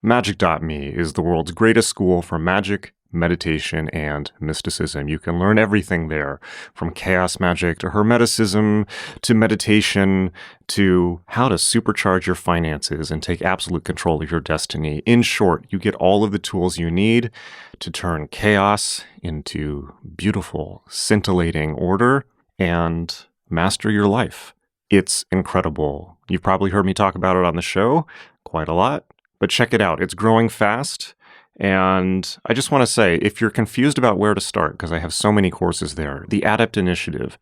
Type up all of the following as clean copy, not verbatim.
Magick.me is the world's greatest school for magic, meditation, and mysticism. You can learn everything there, from chaos magic to hermeticism to meditation to how to supercharge your finances and take absolute control of your destiny. In short, you get all of the tools you need to turn chaos into beautiful, scintillating order and master your life. It's incredible. You've probably heard me talk about it on the show quite a lot. But check it out. It's growing fast. And I just want to say, if you're confused about where to start, because I have so many courses there, the Adept Initiative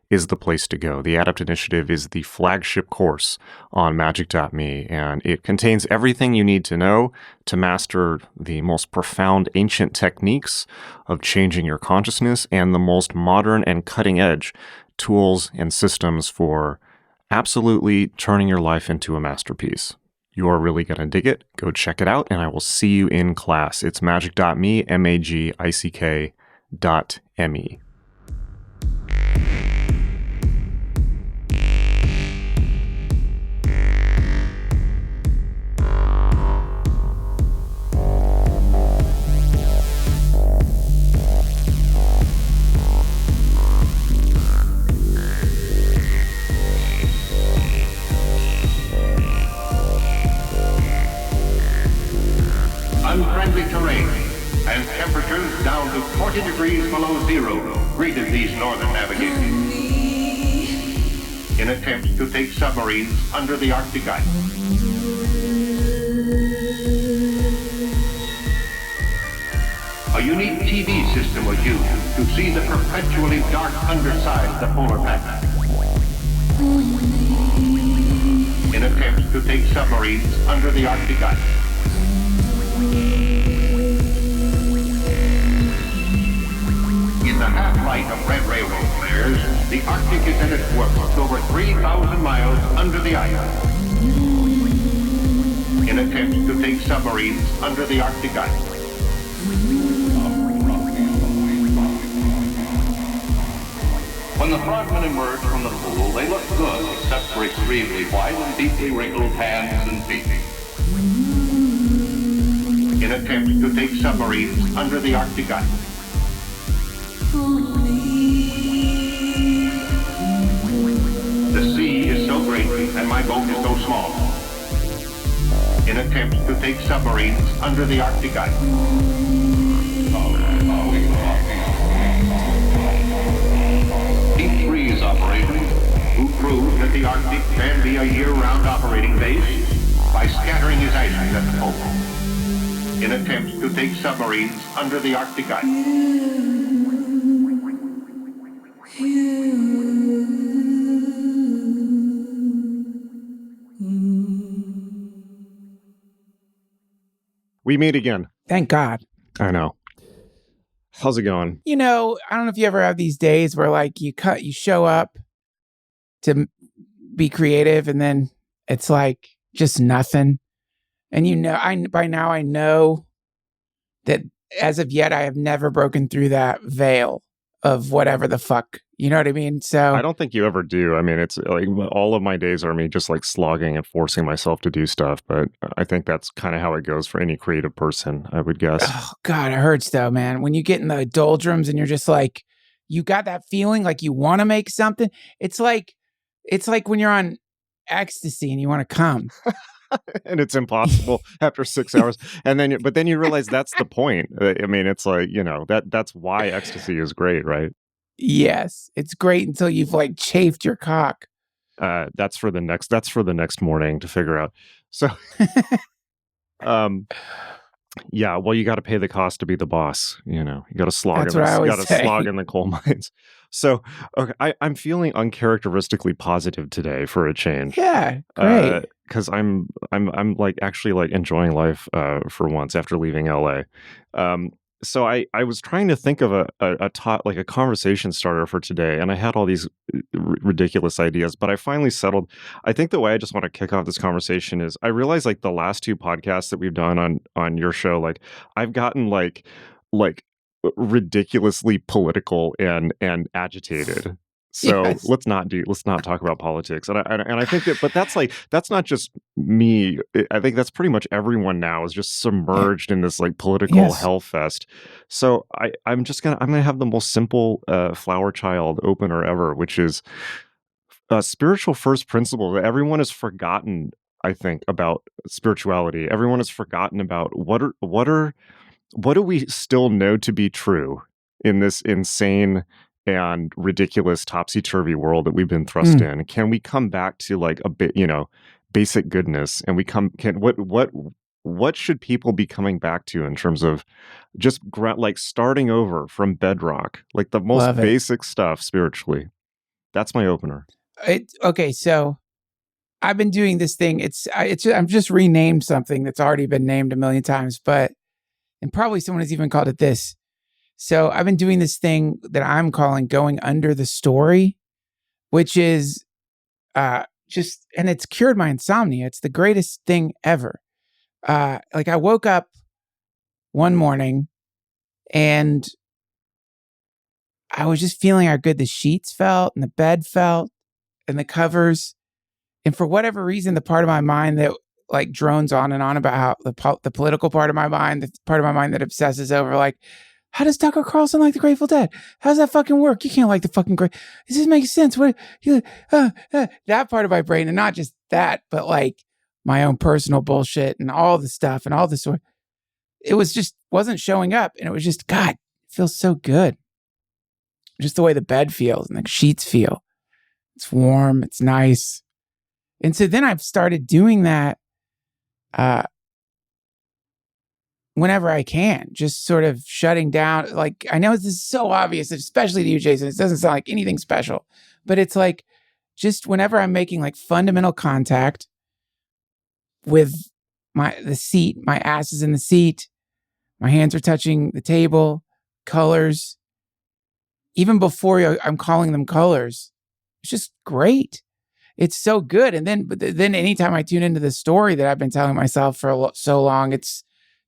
is the place to go. The Adept Initiative is the flagship course on magick.me, and it contains everything you need to know to master the most profound ancient techniques of changing your consciousness and the most modern and cutting-edge tools and systems for absolutely turning your life into a masterpiece. You are really going to dig it. Go check it out, and I will see you in class. It's magick.me, magick.me. Unfriendly terrain and temperatures down to 40 degrees below zero greeted these northern navigators in attempts to take submarines under the Arctic ice. A unique TV system was used to see the perpetually dark underside of the polar pack in attempts to take submarines under the Arctic ice. In the half-light of red railroad flares, the Arctic is at its worst, over 3,000 miles under the ice, in attempts to take submarines under the Arctic ice. When the frogmen emerged from the pool, they looked good, except for extremely white and deeply wrinkled hands and feet. In attempts to take submarines under the Arctic ice. The sea is so great and my boat is so small. In attempts to take submarines under the Arctic ice. Deep freeze operations, Who proved that the Arctic can be a year-round operating base by scattering his ices at the pole. In attempts to take submarines under the Arctic ice. We meet again. Thank God. I know. How's it going? You know, I don't know if you ever have these days where like you show up to be creative and then it's like just nothing. And by now I know that as of yet I have never broken through that veil of whatever the fuck. You know what I mean? So I don't think you ever do. I mean, it's like all of my days are me just like slogging and forcing myself to do stuff. But I think that's kind of how it goes for any creative person, I would guess. Oh God, it hurts though, man. When you get in the doldrums and you're just like, you got that feeling like you want to make something. It's like when you're on ecstasy and you want to come. And it's impossible after 6 hours. But then you realize that's the point. I mean, it's like, that's why ecstasy is great, right? Yes, it's great until you've like chafed your cock. That's for the next morning to figure out. So, yeah, well, you got to pay the cost to be the boss. You got to slog. That's what I always say. Slog in the coal mines. So, okay, I'm feeling uncharacteristically positive today for a change. Yeah, great. Because I'm like actually like enjoying life for once after leaving LA. So I was trying to think of a conversation starter for today, and I had all these ridiculous ideas, but I finally settled. I think the way I just want to kick off this conversation is I realize like the last two podcasts that we've done on your show, like I've gotten like ridiculously political and agitated. So Yes. let's not talk about politics. And I think that, but that's not just me. I think that's pretty much everyone now is just Yeah. submerged in this like political Yes. hellfest. So I'm gonna have the most simple flower child opener ever, which is spiritual first principle. Everyone has forgotten, I think, about spirituality. Everyone has forgotten about what do we still know to be true in this insane and ridiculous topsy-turvy world that we've been thrust in? Can we come back to like a bit, basic goodness? And what should people be coming back to in terms of just like starting over from bedrock, like the most Love it. basic stuff spiritually? That's my opener. Okay, so I've been doing this thing. I've just renamed something that's already been named a million times, and probably someone has even called it this. So I've been doing this thing that I'm calling going under the story, which is and it's cured my insomnia. It's the greatest thing ever. Like I woke up one morning and I was just feeling how good the sheets felt and the bed felt and the covers. And for whatever reason, the part of my mind that like drones on and on about how the political part of my mind, the part of my mind that obsesses over like, how does Tucker Carlson like the Grateful Dead? How does that fucking work? You can't like the fucking This doesn't make sense. That part of my brain, and not just that, but like my own personal bullshit and all the stuff and all the sort. It was just wasn't showing up, and it was just God. It feels so good. Just the way the bed feels and the sheets feel. It's warm. It's nice. And so then I've started doing that whenever I can, just sort of shutting down. Like, I know this is so obvious, especially to you, Jason. It doesn't sound like anything special, but it's like just whenever I'm making like fundamental contact with the seat, my ass is in the seat, my hands are touching the table, colors, even before I'm calling them colors, it's just great. It's so good. And then anytime I tune into the story that I've been telling myself for so long, it's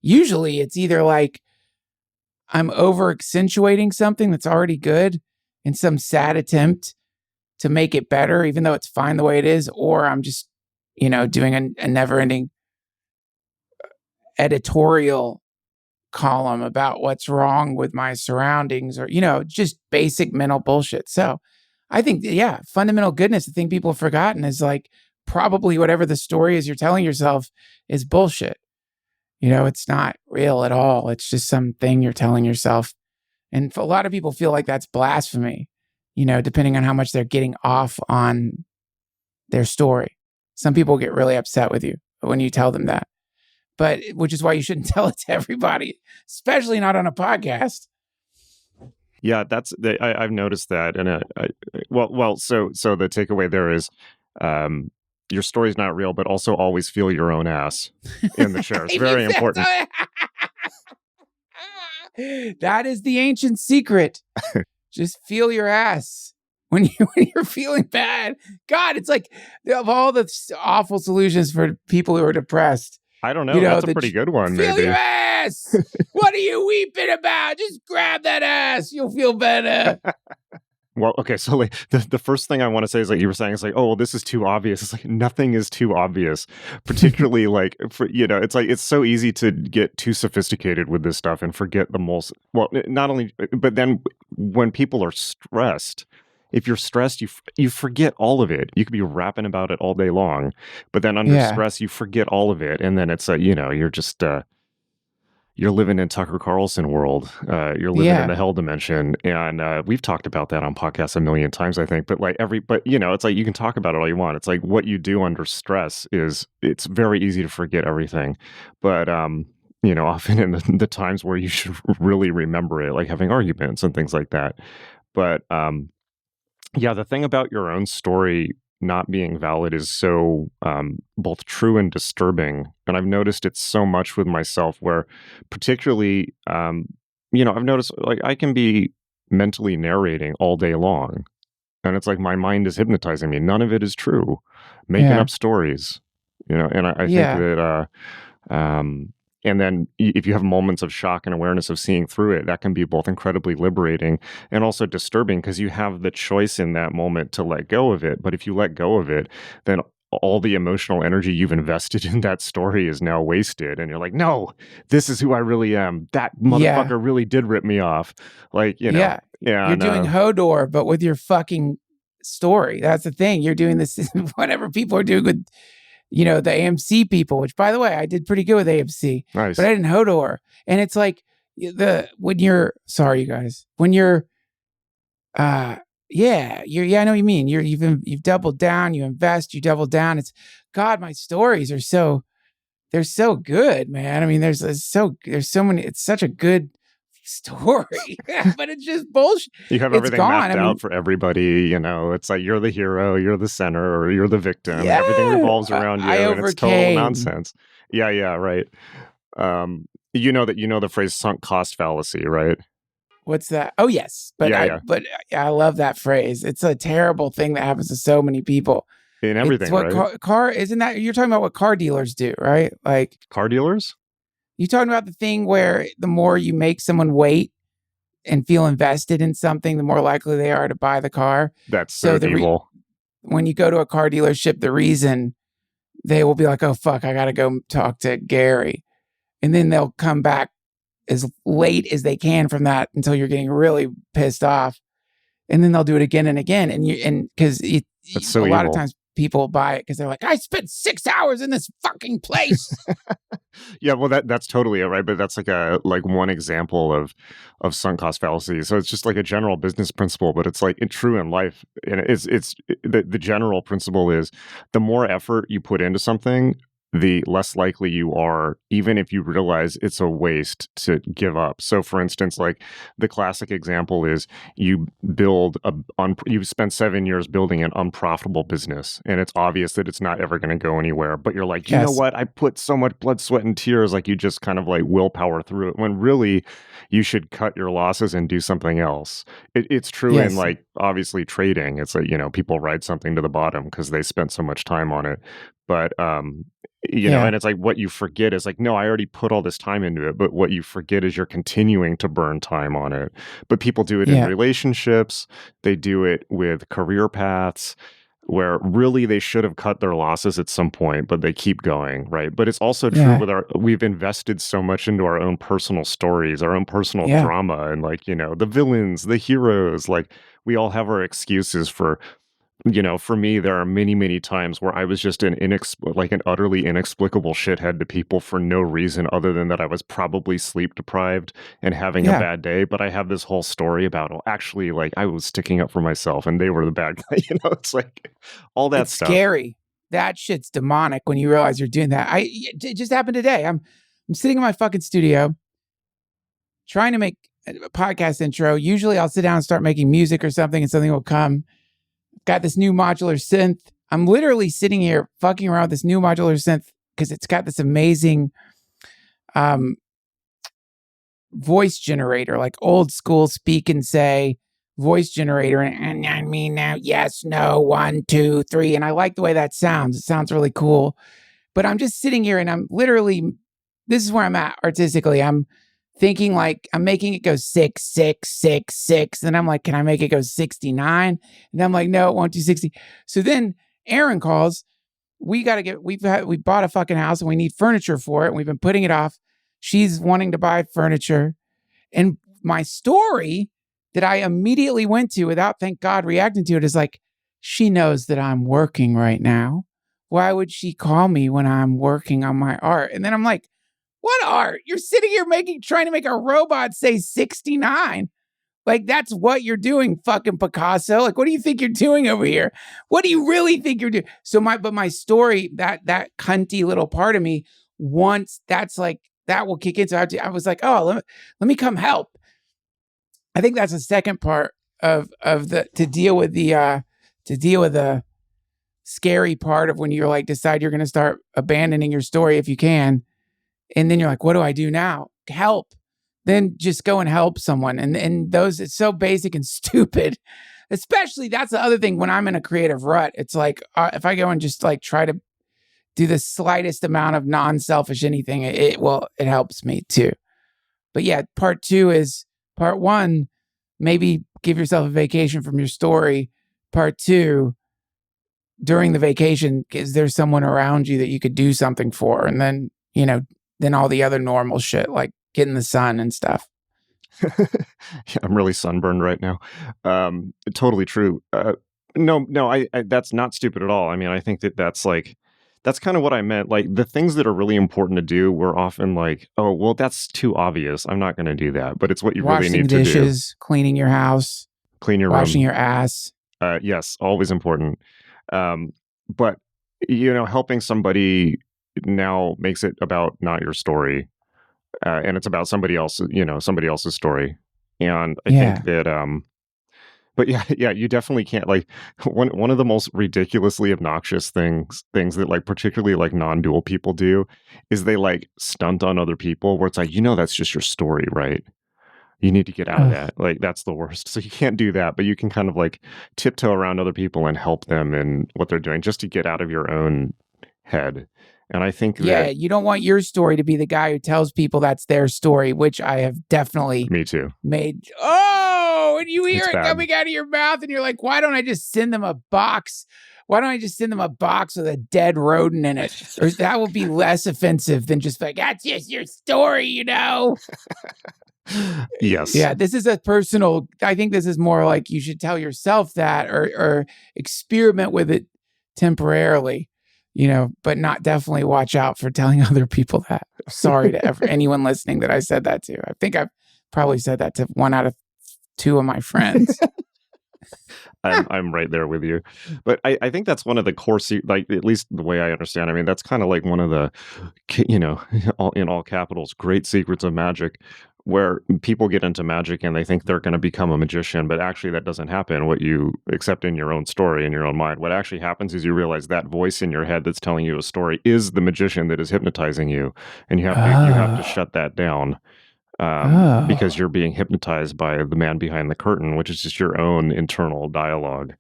either like I'm over accentuating something that's already good in some sad attempt to make it better, even though it's fine the way it is, or I'm just, doing a never ending editorial column about what's wrong with my surroundings or, just basic mental bullshit. So I think, fundamental goodness, the thing people have forgotten is like probably whatever the story is you're telling yourself is bullshit. It's not real at all. It's just something you're telling yourself. And a lot of people feel like that's blasphemy, depending on how much they're getting off on their story. Some people get really upset with you when you tell them that, which is why you shouldn't tell it to everybody, especially not on a podcast. Yeah, I've noticed that, and so the takeaway there is, your story's not real, but also always feel your own ass in the chair. It's very important. That is the ancient secret. Just feel your ass when you're feeling bad. God, it's like of all the awful solutions for people who are depressed. I don't know. That's a pretty good one. Feel maybe. Your ass. What are you weeping about? Just grab that ass. You'll feel better. Well, okay. So like the first thing I want to say is like you were saying, it's like, oh, well, this is too obvious. It's like nothing is too obvious, particularly like for, it's like, it's so easy to get too sophisticated with this stuff and forget the most, well, not only, but then when people are stressed, if you're stressed, you forget all of it. You could be rapping about it all day long, but then under stress, you forget all of it. And then it's you're just, you're living in Tucker Carlson world. You're living in the hell dimension. And we've talked about that on podcasts a million times, I think. But it's like you can talk about it all you want. It's like what you do under stress it's very easy to forget everything. But, often in the times where you should really remember it, like having arguments and things like that. But, the thing about your own story not being valid is so both true and disturbing. And I've noticed it so much with myself where particularly, I've noticed like I can be mentally narrating all day long. And it's like my mind is hypnotizing me. None of it is true. Making up stories, and I think that And then if you have moments of shock and awareness of seeing through it, that can be both incredibly liberating and also disturbing, because you have the choice in that moment to let go of it. But if you let go of it, then all the emotional energy you've invested in that story is now wasted. And you're like, no, this is who I really am. That motherfucker really did rip me off. Like, you know, you're doing Hodor, but with your fucking story. That's the thing. You're doing this, whatever people are doing with, you know, the AMC people, which, by the way, I did pretty good with AMC. Nice. But I didn't Hodor. And it's like, sorry, you guys, when you're, I know what you mean. You've doubled down, you invest, you double down. It's, God, my stories are they're so good, man. I mean, there's so many, it's such a good story, but it's just bullshit. You have everything mapped out for everybody, you know. It's like you're the hero, you're the center, or you're the victim. And everything revolves around you, and it's total nonsense. Yeah, right. You know the phrase "sunk cost fallacy," right? What's that? Oh, yes, but I love that phrase. It's a terrible thing that happens to so many people. In everything, it's what right? Car isn't that? You're talking about what car dealers do, right? Like car dealers. You're talking about the thing where the more you make someone wait and feel invested in something, the more likely they are to buy the car. That's so evil. When you go to a car dealership, the reason they will be like, oh, fuck, I got to go talk to Gary. And then they'll come back as late as they can from that until you're getting really pissed off. And then they'll do it again and again. And because a lot of times people buy it because they're like, I spent 6 hours in this fucking place. Yeah, well, that's totally it, right? But that's like one example of sunk cost fallacy. So it's just like a general business principle, but it's like true in life. And it's the general principle is the more effort you put into something, the less likely you are, even if you realize it's a waste, to give up. So, for instance, like the classic example is you spend 7 years building an unprofitable business, and it's obvious that it's not ever going to go anywhere. But you're like, you know what? I put so much blood, sweat, and tears. Like you just kind of like willpower through it. When really, you should cut your losses and do something else. It's true in like obviously trading. It's like, you know, people ride something to the bottom because they spent so much time on it. But you know, and it's like what you forget is like, no, I already put all this time into it. But what you forget is you're continuing to burn time on it. But people do it in relationships. They do it with career paths where really they should have cut their losses at some point, but they keep going, right? But it's also true with we've invested so much into our own personal stories, our own personal drama, and like, you know, the villains, the heroes, like we all have our excuses for. You know, for me, there are many, many times where I was just an utterly inexplicable shithead to people for no reason other than that I was probably sleep deprived and having a bad day. But I have this whole story about, well, actually, like I was sticking up for myself and they were the bad guy. You know, it's like all that stuff. Scary. That shit's demonic when you realize you're doing that. It just happened today. I'm sitting in my fucking studio trying to make a podcast intro. Usually I'll sit down and start making music or something and something will come. Got this new modular synth. I'm literally sitting here fucking around with this new modular synth because it's got this amazing voice generator, like old school speak and say voice generator. And I mean now, yes, no, 1, 2, 3. And I like the way that sounds. It sounds really cool. But I'm just sitting here and I'm literally, this is where I'm at artistically. I'm thinking like I'm making it go 6, 6, 6, 6. And I'm like, can I make it go 69? And I'm like, no, it won't do 60. So then Aaron calls. We bought a fucking house and we need furniture for it. And we've been putting it off. She's wanting to buy furniture. And my story that I immediately went to without, thank God, reacting to it is like, she knows that I'm working right now. Why would she call me when I'm working on my art? And then I'm like, what art? You're sitting here trying to make a robot say 69. Like, that's what you're doing, fucking Picasso. Like, what do you think you're doing over here? What do you really think you're doing? So my story, that cunty little part of me, once that's like, that will kick in. So I was like, oh, let me come help. I think that's the second part of to deal with the scary part of when you're like, decide you're going to start abandoning your story if you can. And then you're like, what do I do now? Help. Then just go and help someone. And those, it's so basic and stupid. Especially, that's the other thing when I'm in a creative rut. It's like, if I go and just like try to do the slightest amount of non-selfish anything, it helps me too. But yeah, part 2 is part 1, maybe give yourself a vacation from your story. Part 2, during the vacation, is there someone around you that you could do something for? And then, then all the other normal shit, like get in the sun and stuff. Yeah, I'm really sunburned right now. Totally true. No, I that's not stupid at all. I mean, I think that's kind of what I meant. Like the things that are really important to do, we're often like, oh, well, that's too obvious. I'm not going to do that. But it's what you really need to do. Washing dishes, cleaning your house, clean your washing room. your ass. Yes, always important. But helping somebody now makes it about not your story, and it's about somebody else's story. And I think that, but yeah, you definitely can't, like, one of the most ridiculously obnoxious things that like particularly like non-dual people do is they like stunt on other people, where it's like, that's just your story, right? You need to get out of that. Like, that's the worst. So you can't do that, but you can kind of like tiptoe around other people and help them in what they're doing, just to get out of your own head. And I think that, you don't want your story to be the guy who tells people that's their story, which I have definitely me too. made. And you hear it coming out of your mouth and you're like, why don't I just send them a box? Why don't I just send them a box with a dead rodent in it? Or that will be less offensive than just like, that's just your story, Yes. Yeah, this is a personal, I think this is more like you should tell yourself that or experiment with it temporarily, but not definitely watch out for telling other people that. Sorry to anyone listening that I said that to. I think I've probably said that to 1 out of 2 of my friends. I'm right there with you. But I think that's one of the core, like, at least the way I understand, I mean, that's kind of like one of the, in all capitals, great secrets of magic, where people get into magic and they think they're going to become a magician, but actually that doesn't happen. Except in your own story, in your own mind, what actually happens is you realize that voice in your head that's telling you a story is the magician that is hypnotizing you. And you have to shut that down. Because you're being hypnotized by the man behind the curtain, which is just your own internal dialogue,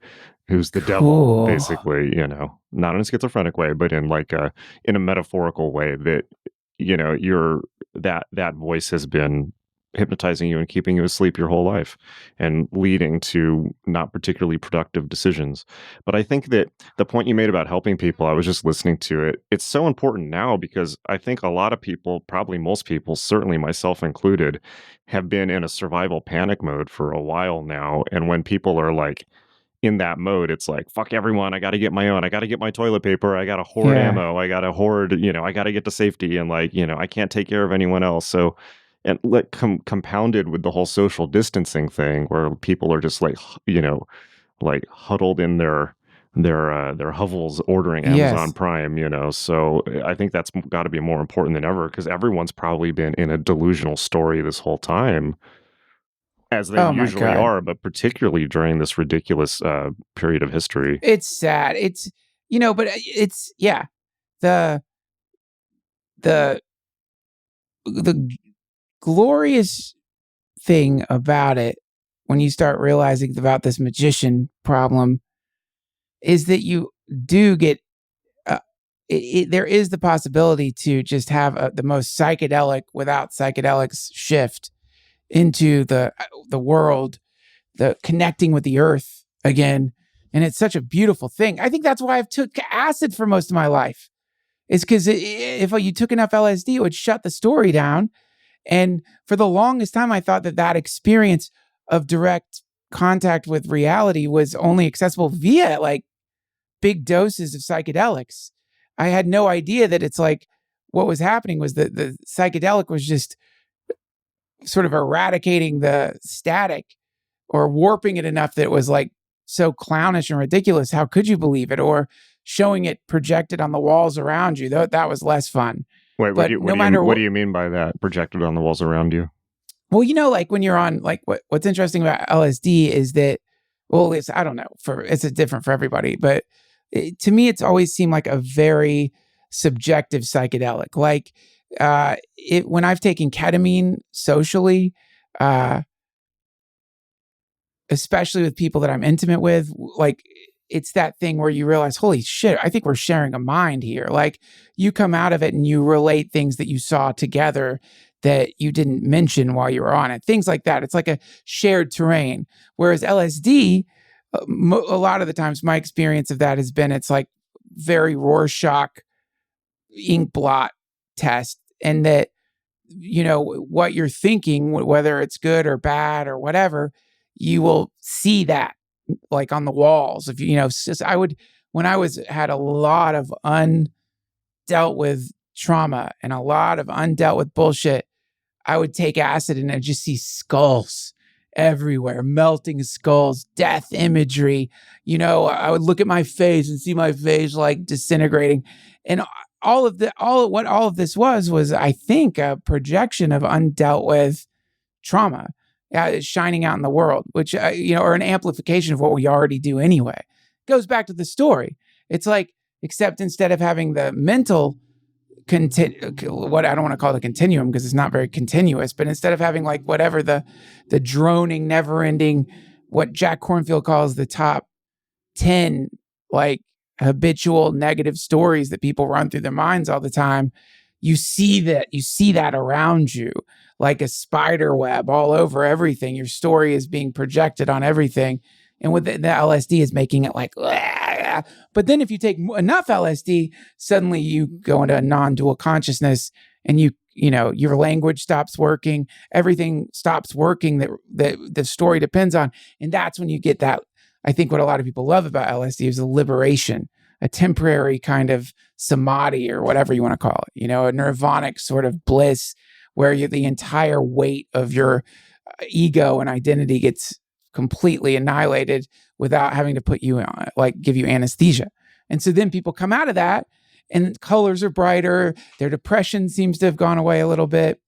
who's the devil, basically, not in a schizophrenic way, but in in a metaphorical way that, that voice has been hypnotizing you and keeping you asleep your whole life and leading to not particularly productive decisions. But I think that the point you made about helping people, I was just listening to it. It's so important now because I think a lot of people, probably most people, certainly myself included, have been in a survival panic mode for a while now. And when people are like in that mode, it's like, fuck everyone, I got to get my own, I got to get my toilet paper, I got to hoard ammo, I got to hoard, I got to get to safety, and I can't take care of anyone else. So, and like compounded with the whole social distancing thing, where people are just like huddled in their hovels ordering Amazon Prime, So I think that's got to be more important than ever, because everyone's probably been in a delusional story this whole time, as they usually are, but particularly during this ridiculous period of history. It's sad. It's but it's the glorious thing about it, when you start realizing about this magician problem, is that you do get there is the possibility to just have the most psychedelic without psychedelics shift into the world, the connecting with the earth again. And it's such a beautiful thing. I think that's why I've took acid for most of my life. It's because if you took enough LSD, it would shut the story down. And for the longest time, I thought that experience of direct contact with reality was only accessible via like big doses of psychedelics. I had no idea that it's like what was happening was that the psychedelic was just sort of eradicating the static or warping it enough that it was like so clownish and ridiculous. How could you believe it? Or showing it projected on the walls around you. That was less fun. Wait, what do you mean by that? Projected on the walls around you? Well, like when you're on, like what's interesting about LSD is that, well, I don't know, it's different for everybody, but to me, it's always seemed like a very subjective psychedelic. Like when I've taken ketamine socially, especially with people that I'm intimate with, like it's that thing where you realize, holy shit, I think we're sharing a mind here. Like you come out of it and you relate things that you saw together that you didn't mention while you were on it. Things like that. It's like a shared terrain. Whereas LSD, a lot of the times my experience of that has been, it's like very Rorschach ink blot test, and that, you know, what you're thinking, whether it's good or bad or whatever, you will see that like on the walls. If you know, I would, when I had a lot of undealt with trauma and a lot of undealt with bullshit, I would take acid and I'd just see skulls everywhere, melting skulls, death imagery. You know, I would look at my face and see my face like disintegrating. And all of this was, I think, a projection of undealt with trauma, shining out in the world, which, you know, or an amplification of what we already do anyway. Goes back to the story. It's like, except instead of having the mental what I don't want to call it a continuum because it's not very continuous, but instead of having like whatever the droning, never ending, what Jack Kornfield calls the top 10, like habitual negative stories that people run through their minds all the time, you see that around you like a spider web all over everything. Your story is being projected on everything. And with the LSD is making it like, but then if you take enough LSD, suddenly you go into a non-dual consciousness, and you know, your language stops working, everything stops working that the story depends on. And that's when you get that. I think what a lot of people love about LSD is a liberation, a temporary kind of samadhi or whatever you want to call it, you know, a nirvanic sort of bliss where the entire weight of your ego and identity gets completely annihilated without having to put you on, like give you anesthesia. And so then people come out of that and colors are brighter. Their depression seems to have gone away a little bit.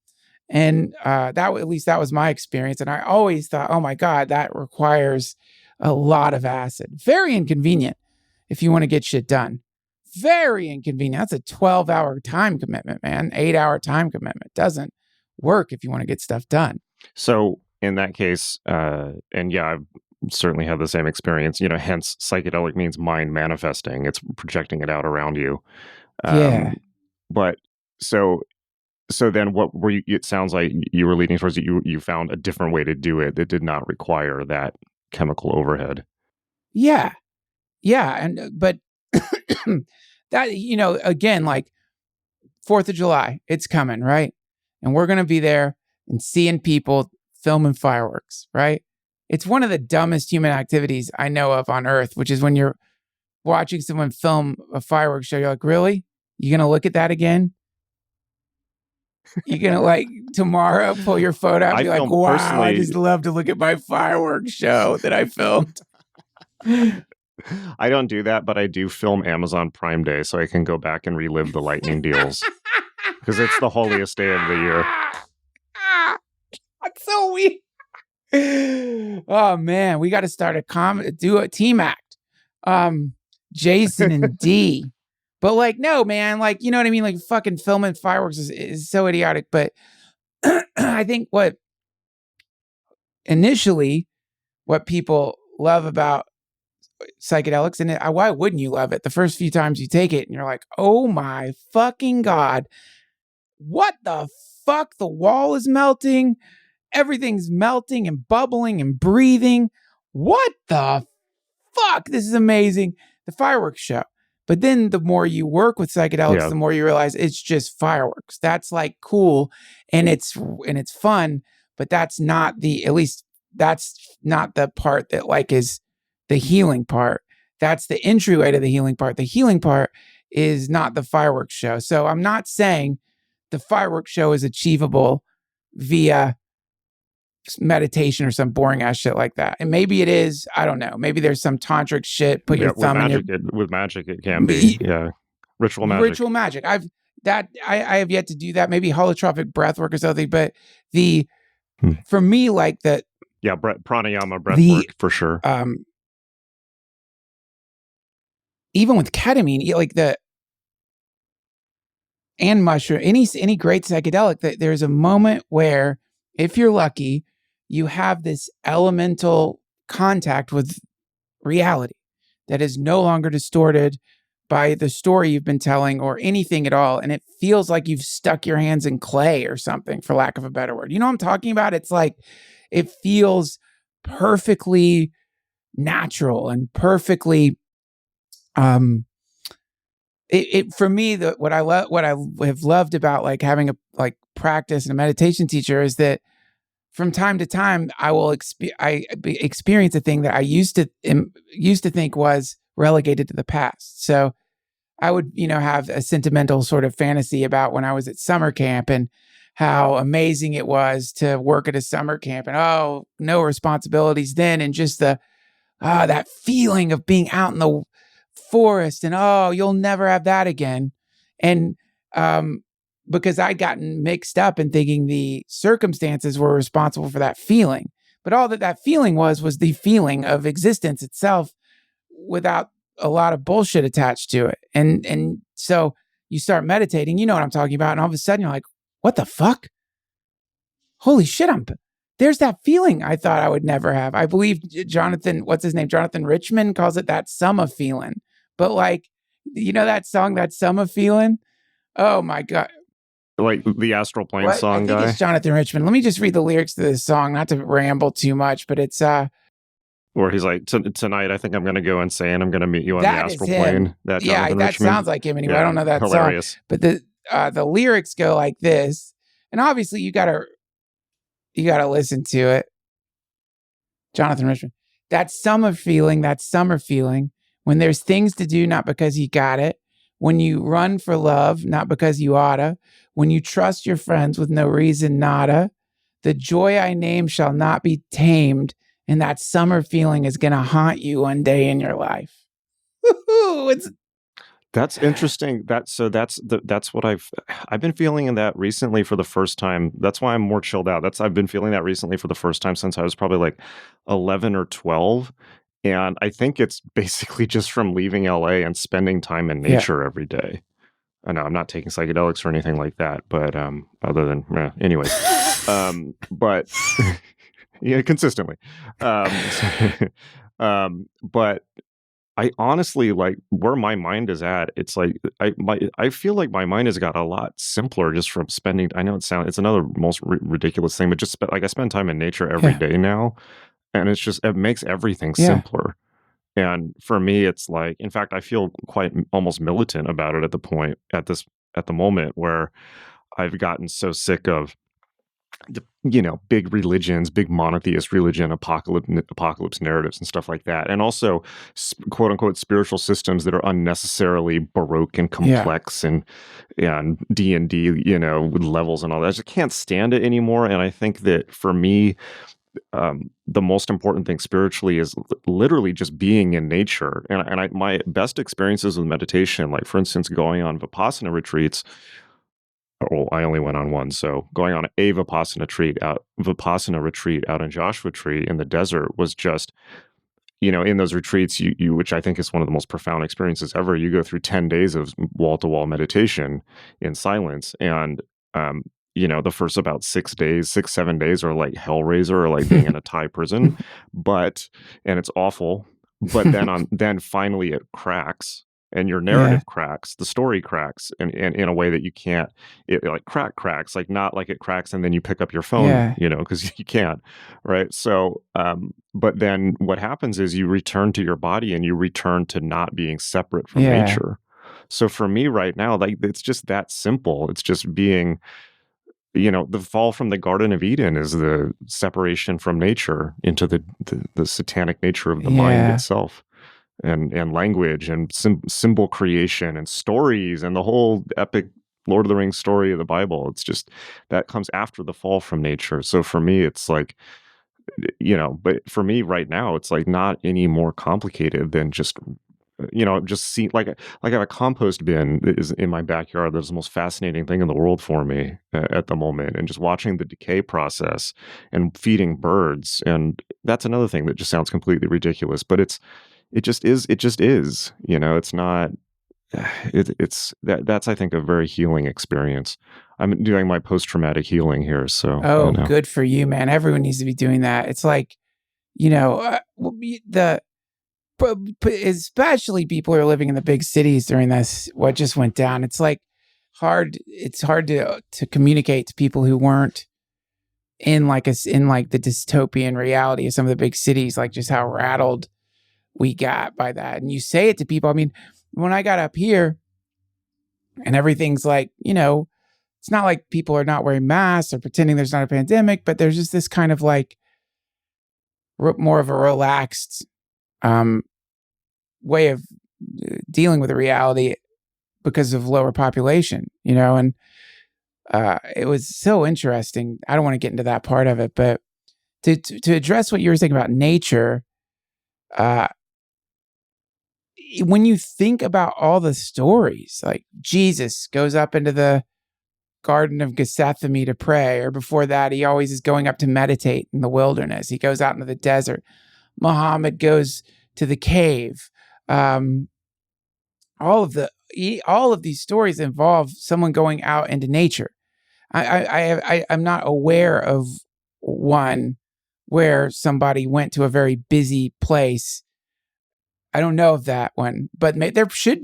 And at least that was my experience. And I always thought, oh my God, that requires a lot of acid. Very inconvenient if you want to get shit done. Very inconvenient. That's a 12-hour time commitment, man. 8-hour time commitment. Doesn't work if you want to get stuff done. So in that case, and yeah, I've certainly had the same experience, you know, hence psychedelic means mind manifesting. It's projecting it out around you. Yeah. But so then what were you, it sounds like you were leading towards, you found a different way to do it that did not require that chemical overhead. Yeah. Yeah. But that, you know, again, like 4th of July, it's coming, right? And we're going to be there and seeing people filming fireworks, right? It's one of the dumbest human activities I know of on earth, which is when you're watching someone film a fireworks show, you're like, really? You're going to look at that again? You're going to like tomorrow pull your phone out and be like, wow, I just love to look at my fireworks show that I filmed. I don't do that, but I do film Amazon Prime Day so I can go back and relive the lightning deals because it's the holiest day of the year. That's so weird. Oh man, we got to start do a team act. Jason and D. But like, no, man, like, you know what I mean? Like fucking filming fireworks is so idiotic. But I think what people love about psychedelics, and why wouldn't you love it? The first few times you take it and you're like, oh my fucking God, what the fuck? The wall is melting. Everything's melting and bubbling and breathing. What the fuck? This is amazing. The fireworks show. But then the more you work with psychedelics, the more you realize it's just fireworks. That's like cool and it's fun, but that's not that's not the part that like is the healing part. That's the entryway to the healing part. The healing part is not the fireworks show. So I'm not saying the fireworks show is achievable via meditation or some boring ass shit like that. And maybe it is. I don't know. Maybe there's some tantric shit. Put your thumb in your... With magic, it can be. Yeah. Ritual magic. I have yet to do that. Maybe holotropic breath work or something. But for me, like that. Yeah. Pranayama breath work for sure. Even with ketamine, like and mushroom, any great psychedelic, that there's a moment where, if you're lucky, you have this elemental contact with reality. that is no longer distorted by the story you've been telling or anything at all. And it feels like you've stuck your hands in clay or something, for lack of a better word. You know what I'm talking about? It's like, it feels perfectly natural and perfectly, for me, what I have loved about like having a like practice and a meditation teacher is that from time to time, I will experience a thing that I used to think was relegated to the past. So I would, have a sentimental sort of fantasy about when I was at summer camp and how amazing it was to work at a summer camp and no responsibilities then, and just that feeling of being out in the forest and you'll never have that again. And because I'd gotten mixed up in thinking the circumstances were responsible for that feeling. But all that feeling was the feeling of existence itself without a lot of bullshit attached to it. And so you start meditating, you know what I'm talking about. And all of a sudden you're like, what the fuck? Holy shit, there's that feeling I thought I would never have. I believe Jonathan Richman calls it that summer feeling. But like, that song, that summer feeling? Oh my God. Like the Astral Plane song I think guy? It's Jonathan Richman. Let me just read the lyrics to this song, not to ramble too much, but it's where he's like, tonight I think I'm going to go insane. I'm going to meet you on the astral plane. That sounds like him anyway. Yeah, I don't know that hilarious song. But the lyrics go like this, and obviously you gotta listen to it. Jonathan Richman. That summer feeling, when there's things to do, not because you got it. When you run for love, not because you oughta. When you trust your friends with no reason, nada. The joy I name shall not be tamed, and that summer feeling is gonna haunt you one day in your life. That's interesting. That's what I've been feeling in that recently for the first time. That's why I'm more chilled out. I've been feeling that recently for the first time since I was probably like 11 or 12. And I think it's basically just from leaving LA and spending time in nature every day. I know I'm not taking psychedelics or anything like that, but other than anyways. But yeah, consistently. But I honestly, like, where my mind is at, it's like I feel like my mind has got a lot simpler just from spending. I know it's another most ridiculous thing, but just I spend time in nature every day now, and it makes everything simpler. And for me, it's like, in fact, I feel quite almost militant about it at the moment where I've gotten so sick of big religions, big monotheist religion, apocalypse narratives and stuff like that. And also quote unquote spiritual systems that are unnecessarily baroque and complex and D&D, with levels and all that. I just can't stand it anymore. And I think that for me, the most important thing spiritually is literally just being in nature. And my best experiences with meditation, like for instance, going on Vipassana retreats. Well, I only went on one. So going on a Vipassana retreat out in Joshua Tree in the desert was just, in those retreats, you which I think is one of the most profound experiences ever. You go through 10 days of wall-to-wall meditation in silence. And, the first about 7 days are like Hellraiser or like being in a Thai prison, and it's awful. But then finally it cracks. And your narrative cracks, the story cracks in a way that you can't, it like cracks, like not like it cracks and then you pick up your phone, because you can't, right? So, but then what happens is you return to your body and you return to not being separate from nature. So for me right now, like it's just that simple. It's just being, the fall from the Garden of Eden is the separation from nature into the satanic nature of the mind itself. And language and symbol creation and stories and the whole epic Lord of the Rings story of the Bible. It's just that comes after the fall from nature. So for me, it's like, but for me right now, it's like not any more complicated than just see like I have a compost bin that is in my backyard. That's the most fascinating thing in the world for me at the moment, and just watching the decay process and feeding birds. And that's another thing that just sounds completely ridiculous, but it just is, it's not, that's, I think, a very healing experience. I'm doing my post-traumatic healing here. So, good for you, man. Everyone needs to be doing that. It's like, but especially people who are living in the big cities during this, what just went down. It's like it's hard to communicate to people who weren't in like the dystopian reality of some of the big cities, like just how rattled we got by that. And you say it to people. I mean, when I got up here and everything's like, it's not like people are not wearing masks or pretending there's not a pandemic, but there's just this kind of like more of a relaxed way of dealing with the reality because of lower population, and it was so interesting. I don't want to get into that part of it, but to address what you were saying about nature, when you think about all the stories, like Jesus goes up into the Garden of Gethsemane to pray, or before that, he always is going up to meditate in the wilderness. He goes out into the desert. Muhammad goes to the cave. All of these stories involve someone going out into nature. I'm not aware of one where somebody went to a very busy place. I don't know of that one, but there could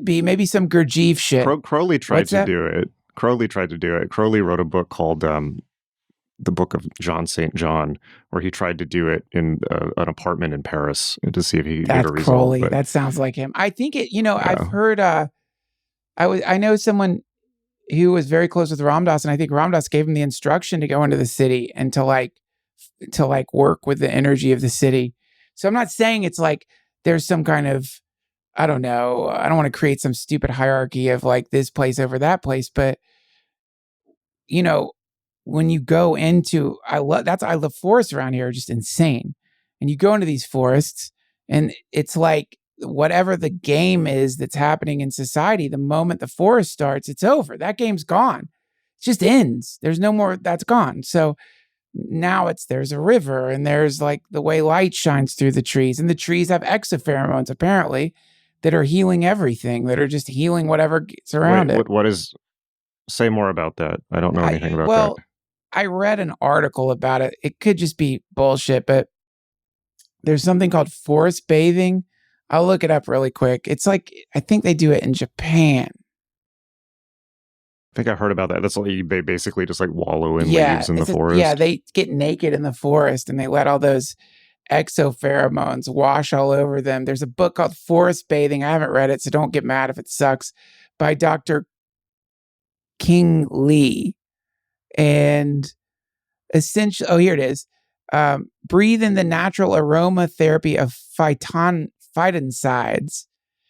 be maybe some Gurdjieff shit. Crowley tried to do it. Crowley wrote a book called The Book of John St. John, where he tried to do it in an apartment in Paris to see if he could get a result. Crowley. That sounds like him. I think it, Yeah. I've heard, I know someone who was very close with Ramdas, and I think Ramdas gave him the instruction to go into the city and to work with the energy of the city. So I'm not saying it's like there's some kind of, I don't know, I don't want to create some stupid hierarchy of like this place over that place, but when you go into, I love forests around here are just insane. And you go into these forests and it's like whatever the game is that's happening in society, the moment the forest starts, it's over. That game's gone. It just ends. There's no more, that's gone. So now there's a river and there's like the way light shines through the trees, and the trees have exopheromones apparently that are healing everything, that are just healing whatever gets around it. Say more about that. I don't know anything about that. Well, I read an article about it. It could just be bullshit, but there's something called forest bathing. I'll look it up really quick. It's like, I think they do it in Japan. I think I heard about that. That's like they basically just like wallow in leaves in the forest. Yeah, they get naked in the forest and they let all those exopheromones wash all over them. There's a book called Forest Bathing. I haven't read it, so don't get mad if it sucks, by Dr. King Lee. And essentially, here it is. Breathe in the natural aromatherapy of phytoncides.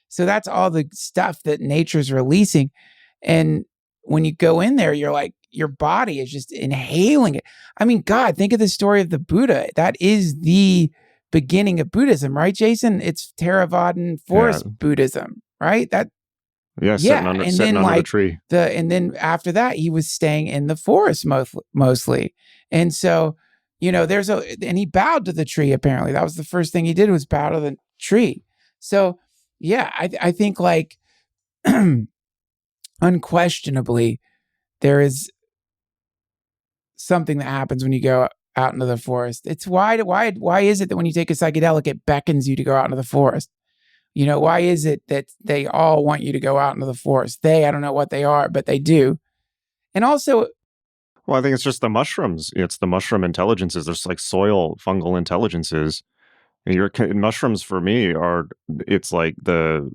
So that's all the stuff that nature's releasing. And when you go in there, you're like, your body is just inhaling it. I mean, God, think of the story of the Buddha. That is the beginning of Buddhism, right, Jason? It's Theravadan forest Buddhism, right? Sitting under a tree. And then after that, he was staying in the forest mostly. And so, and he bowed to the tree, apparently. That was the first thing he did, was bow to the tree. So, yeah, I think like unquestionably, there is something that happens when you go out into the forest. It's why is it that when you take a psychedelic, it beckons you to go out into the forest? Why is it that they all want you to go out into the forest? I don't know what they are, but they do. And also, well, I think it's just the mushrooms. It's the mushroom intelligences. There's like soil fungal intelligences. Mushrooms for me it's like the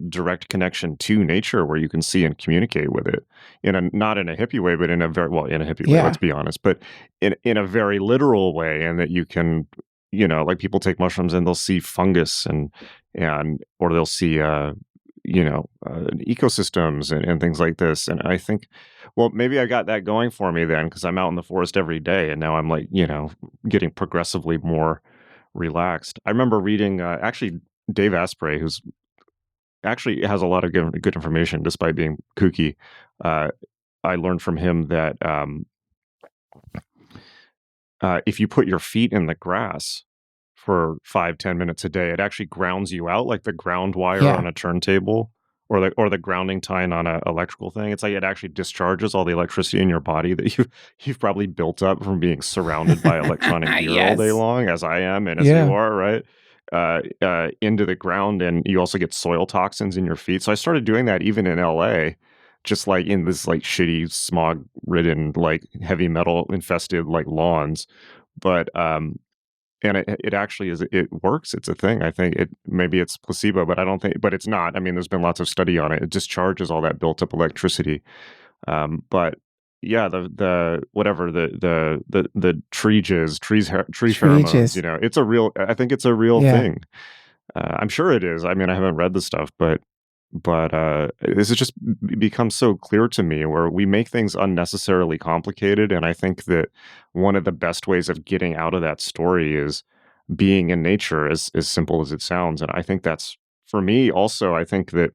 direct connection to nature, where you can see and communicate with it not in a hippie way, but in a hippie way, let's be honest, but in a very literal way. And that you can, like people take mushrooms and they'll see fungus or they'll see, ecosystems and things like this. And I think, well, maybe I got that going for me then, because I'm out in the forest every day. And now I'm like, getting progressively more relaxed. I remember reading, actually, Dave Asprey, who's actually has a lot of good information despite being kooky. I learned from him that if you put your feet in the grass for 5-10 minutes a day, it actually grounds you out, like the ground wire on a turntable, or the grounding tine on an electrical thing. It's like it actually discharges all the electricity in your body that you've probably built up from being surrounded by electronic gear all day long, as I am and as you are, right? into the ground, and you also get soil toxins in your feet. So I started doing that even in LA, just like in this like shitty smog ridden, like heavy metal infested like lawns. But and it actually is, it works. It's a thing. I think maybe it's placebo, but I don't think, but it's not. I mean, there's been lots of study on it. It discharges all that built up electricity. But yeah, the whatever the tree jizz, tree pheromones, Trees. it's a real, I think it's a real Yeah. thing. I'm sure it is. I mean, I haven't read the stuff, but this has just become so clear to me, where we make things unnecessarily complicated. And I think that one of the best ways of getting out of that story is being in nature, as simple as it sounds. And I think that's, for me also, I think that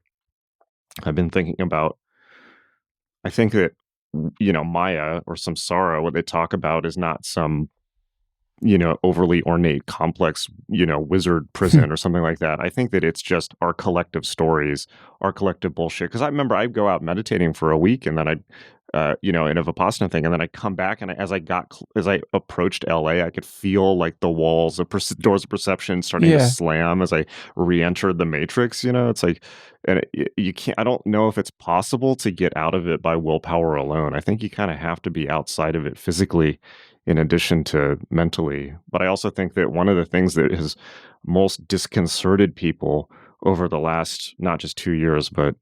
I've been thinking about, I think that, Maya or Samsara, what they talk about is not some, overly ornate, complex, wizard prison or something like that. I think that it's just our collective stories, our collective bullshit. Because I remember I'd go out meditating for a week, and then I'd, in a Vipassana thing, and then I'd come back, and as I approached LA, I could feel like the walls, doors of perception starting to Yeah. slam as I re-entered the matrix. It's like, and you can't. I don't know if it's possible to get out of it by willpower alone. I think you kind of have to be outside of it physically, in addition to mentally. But I also think that one of the things that has most disconcerted people over the last, not just 2 years, but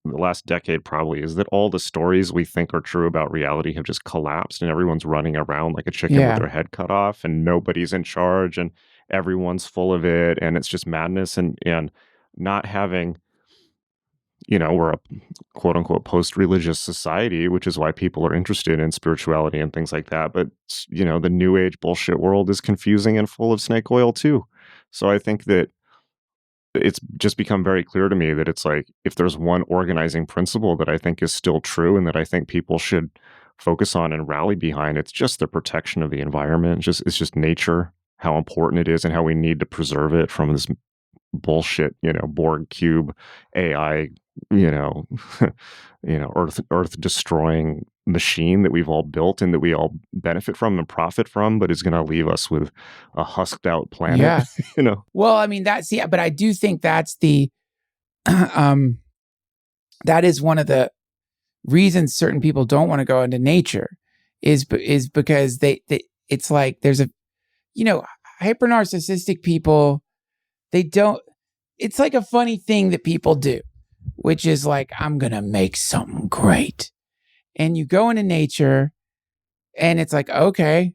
the last decade probably, is that all the stories we think are true about reality have just collapsed, and everyone's running around like a chicken with Yeah. their head cut off, and nobody's in charge, and everyone's full of it, and it's just madness, and not having, we're a quote unquote post-religious society, which is why people are interested in spirituality and things like that. But, the new age bullshit world is confusing and full of snake oil too. So I think that it's just become very clear to me that it's like, if there's one organizing principle that I think is still true and that I think people should focus on and rally behind, it's just the protection of the environment. It's just nature, how important it is, and how we need to preserve it from this bullshit, Borg cube AI, earth destroying machine that we've all built and that we all benefit from and profit from, but is going to leave us with a husked out planet. Yeah. Well, I mean, but I do think that's the, that is one of the reasons certain people don't want to go into nature, is because they it's like there's a, hyper narcissistic people, it's like a funny thing that people do, which is like, I'm going to make something great. And you go into nature and it's like, okay,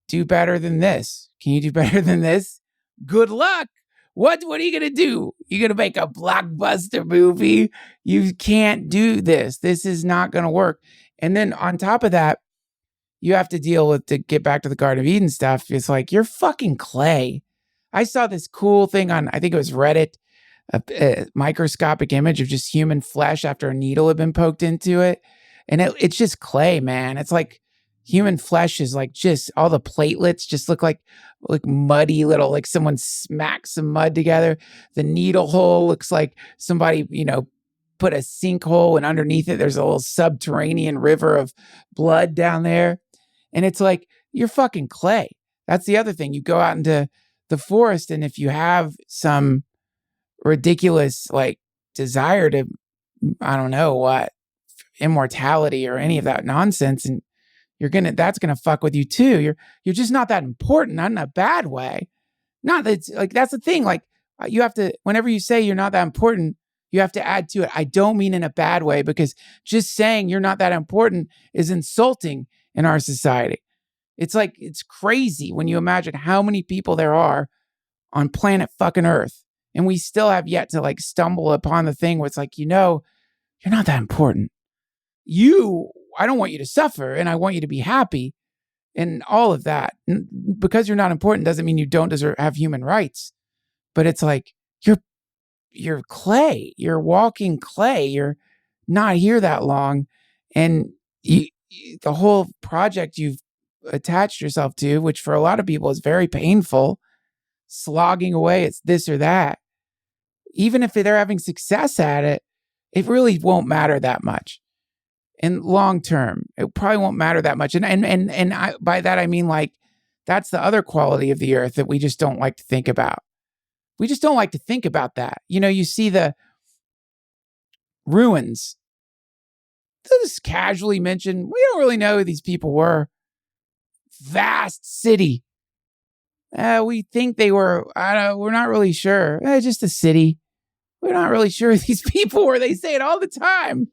do better than this. Can you do better than this? Good luck. What are you going to do? You're going to make a blockbuster movie? You can't do this. This is not going to work. And then on top of that, you have to deal with, to get back to the Garden of Eden stuff, it's like, you're fucking clay. I saw this cool thing on, I think it was Reddit, a microscopic image of just human flesh after a needle had been poked into it. And it's just clay, man. It's like human flesh is like just all the platelets just look like muddy little, like someone smacked some mud together. The needle hole looks like somebody, put a sinkhole, and underneath it, there's a little subterranean river of blood down there. And it's like, you're fucking clay. That's the other thing. You go out into the forest, and if you have some ridiculous like desire to, I don't know what, immortality or any of that nonsense, and that's gonna fuck with you too. You're just not that important, not in a bad way. Not that it's like, that's the thing. Like, you have to, whenever you say you're not that important, you have to add to it. I don't mean in a bad way, because just saying you're not that important is insulting in our society. It's like, it's crazy when you imagine how many people there are on planet fucking Earth, and we still have yet to like stumble upon the thing where it's like, you're not that important. I don't want you to suffer, and I want you to be happy, and all of that. Because you're not important doesn't mean you don't have human rights. But it's like, you're clay. You're walking clay. You're not here that long, and the whole project you've attached yourself to, which for a lot of people is very painful, slogging away, it's this or that. Even if they're having success at it, it really won't matter that much. In long term, it probably won't matter that much. And by that I mean, like, that's the other quality of the earth that we just don't like to think about. We just don't like to think about that. You see the ruins. They'll just casually mention, we don't really know who these people were. Vast city. We think they were, we're not really sure. Just a city. We're not really sure who these people were. They say it all the time.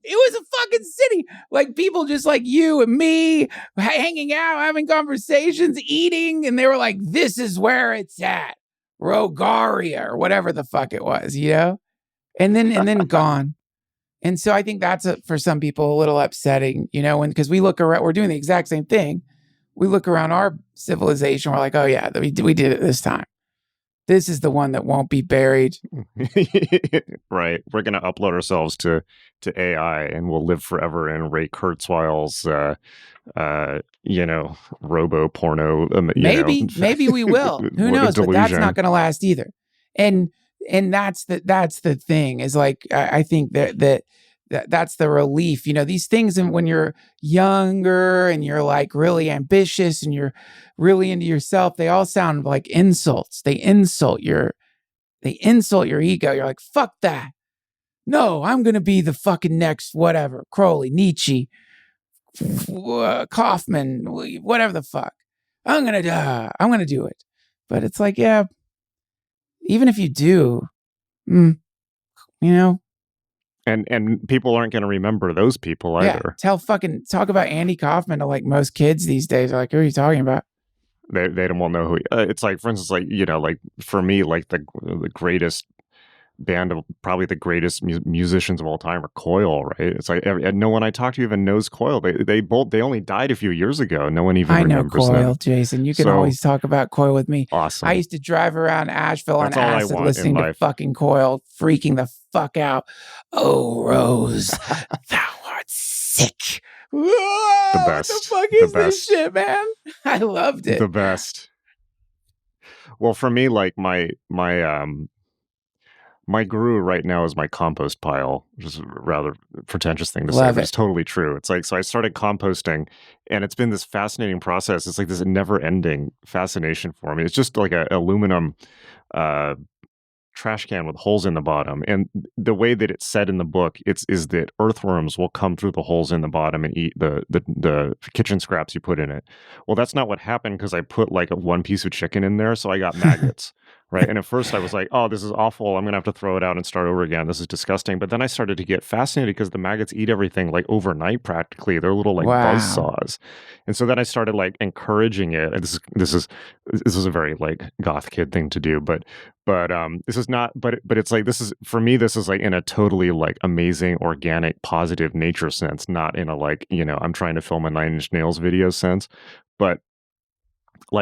It was a fucking city. Like people just like you and me hanging out, having conversations, eating. And they were like, this is where it's at. Rogaria or whatever the fuck it was, And then gone. And so I think that's for some people a little upsetting, because we look around, we're doing the exact same thing. We look around our civilization, we're like, oh yeah, we did it this time. This is the one that won't be buried. Right. We're going to upload ourselves to AI and we'll live forever in Ray Kurzweil's, robo porno. Maybe we will. Who knows? But that's not going to last either. And that's the thing is like, I think that's the relief, these things. And when you're younger and you're like really ambitious and you're really into yourself, they all sound like insults. They insult your ego. You're like, fuck that. No, I'm going to be the fucking next, whatever, Crowley, Nietzsche, Kaufman, whatever the fuck. I'm going to do it. But it's like, yeah, even if you do, And people aren't going to remember those people either. Talk about Andy Kaufman to like most kids these days. They're like, who are you talking about? They won't know who. It's like, for instance, like like for me, like the greatest band of probably the greatest musicians of all time are Coil, right? It's like no one I talk to even knows Coil. They only died a few years ago. No one even remembers them. I know Coil, Jason. You can always talk about Coil with me. Awesome. I used to drive around Asheville on acid listening to fucking Coil, freaking the fuck out. Oh, Rose, thou art sick. The best. What the fuck is this shit, man? I loved it. The best. Well, for me, like my guru right now is my compost pile, which is a rather pretentious thing to say, but it's totally true. It's like, so I started composting and it's been this fascinating process. It's like this never ending fascination for me. It's just like an aluminum trash can with holes in the bottom. And the way that it's said in the book, is that earthworms will come through the holes in the bottom and eat the kitchen scraps you put in it. Well, that's not what happened because I put like one piece of chicken in there. So I got maggots. Right. And at first I was like, oh, this is awful. I'm going to have to throw it out and start over again. This is disgusting. But then I started to get fascinated because the maggots eat everything like overnight practically. They're little like buzz saws. And so then I started like encouraging it. And this is a very like goth kid thing to do. But this is not, but it's like, this is, for me, this is like in a totally like amazing, organic, positive nature sense, not in a like, I'm trying to film a 9 Inch Nails video sense. But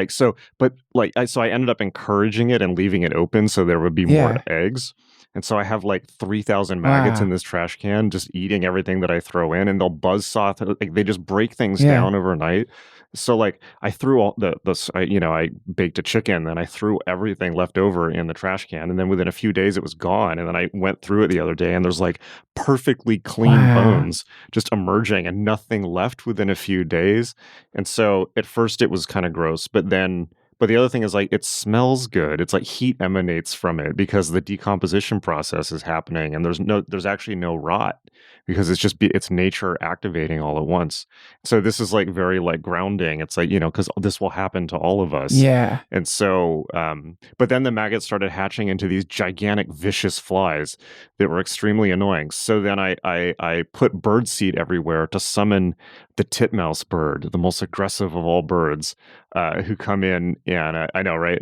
so I ended up encouraging it and leaving it open so there would be more eggs. And so I have like 3,000 maggots in this trash can just eating everything that I throw in, and they'll buzzsaw, like they just break things down overnight. So like I threw all I baked a chicken and I threw everything left over in the trash can. And then within a few days it was gone. And then I went through it the other day and there's like perfectly clean bones just emerging and nothing left within a few days. And so at first it was kind of gross, but the other thing is like it smells good. It's like heat emanates from it because the decomposition process is happening and there's actually no rot because it's nature activating all at once. So this is like very like grounding. It's like, because this will happen to all of us. Yeah. And so, but then the maggots started hatching into these gigantic vicious flies that were extremely annoying. So then I put bird seed everywhere to summon the titmouse bird, the most aggressive of all birds, who come in. And I know, right?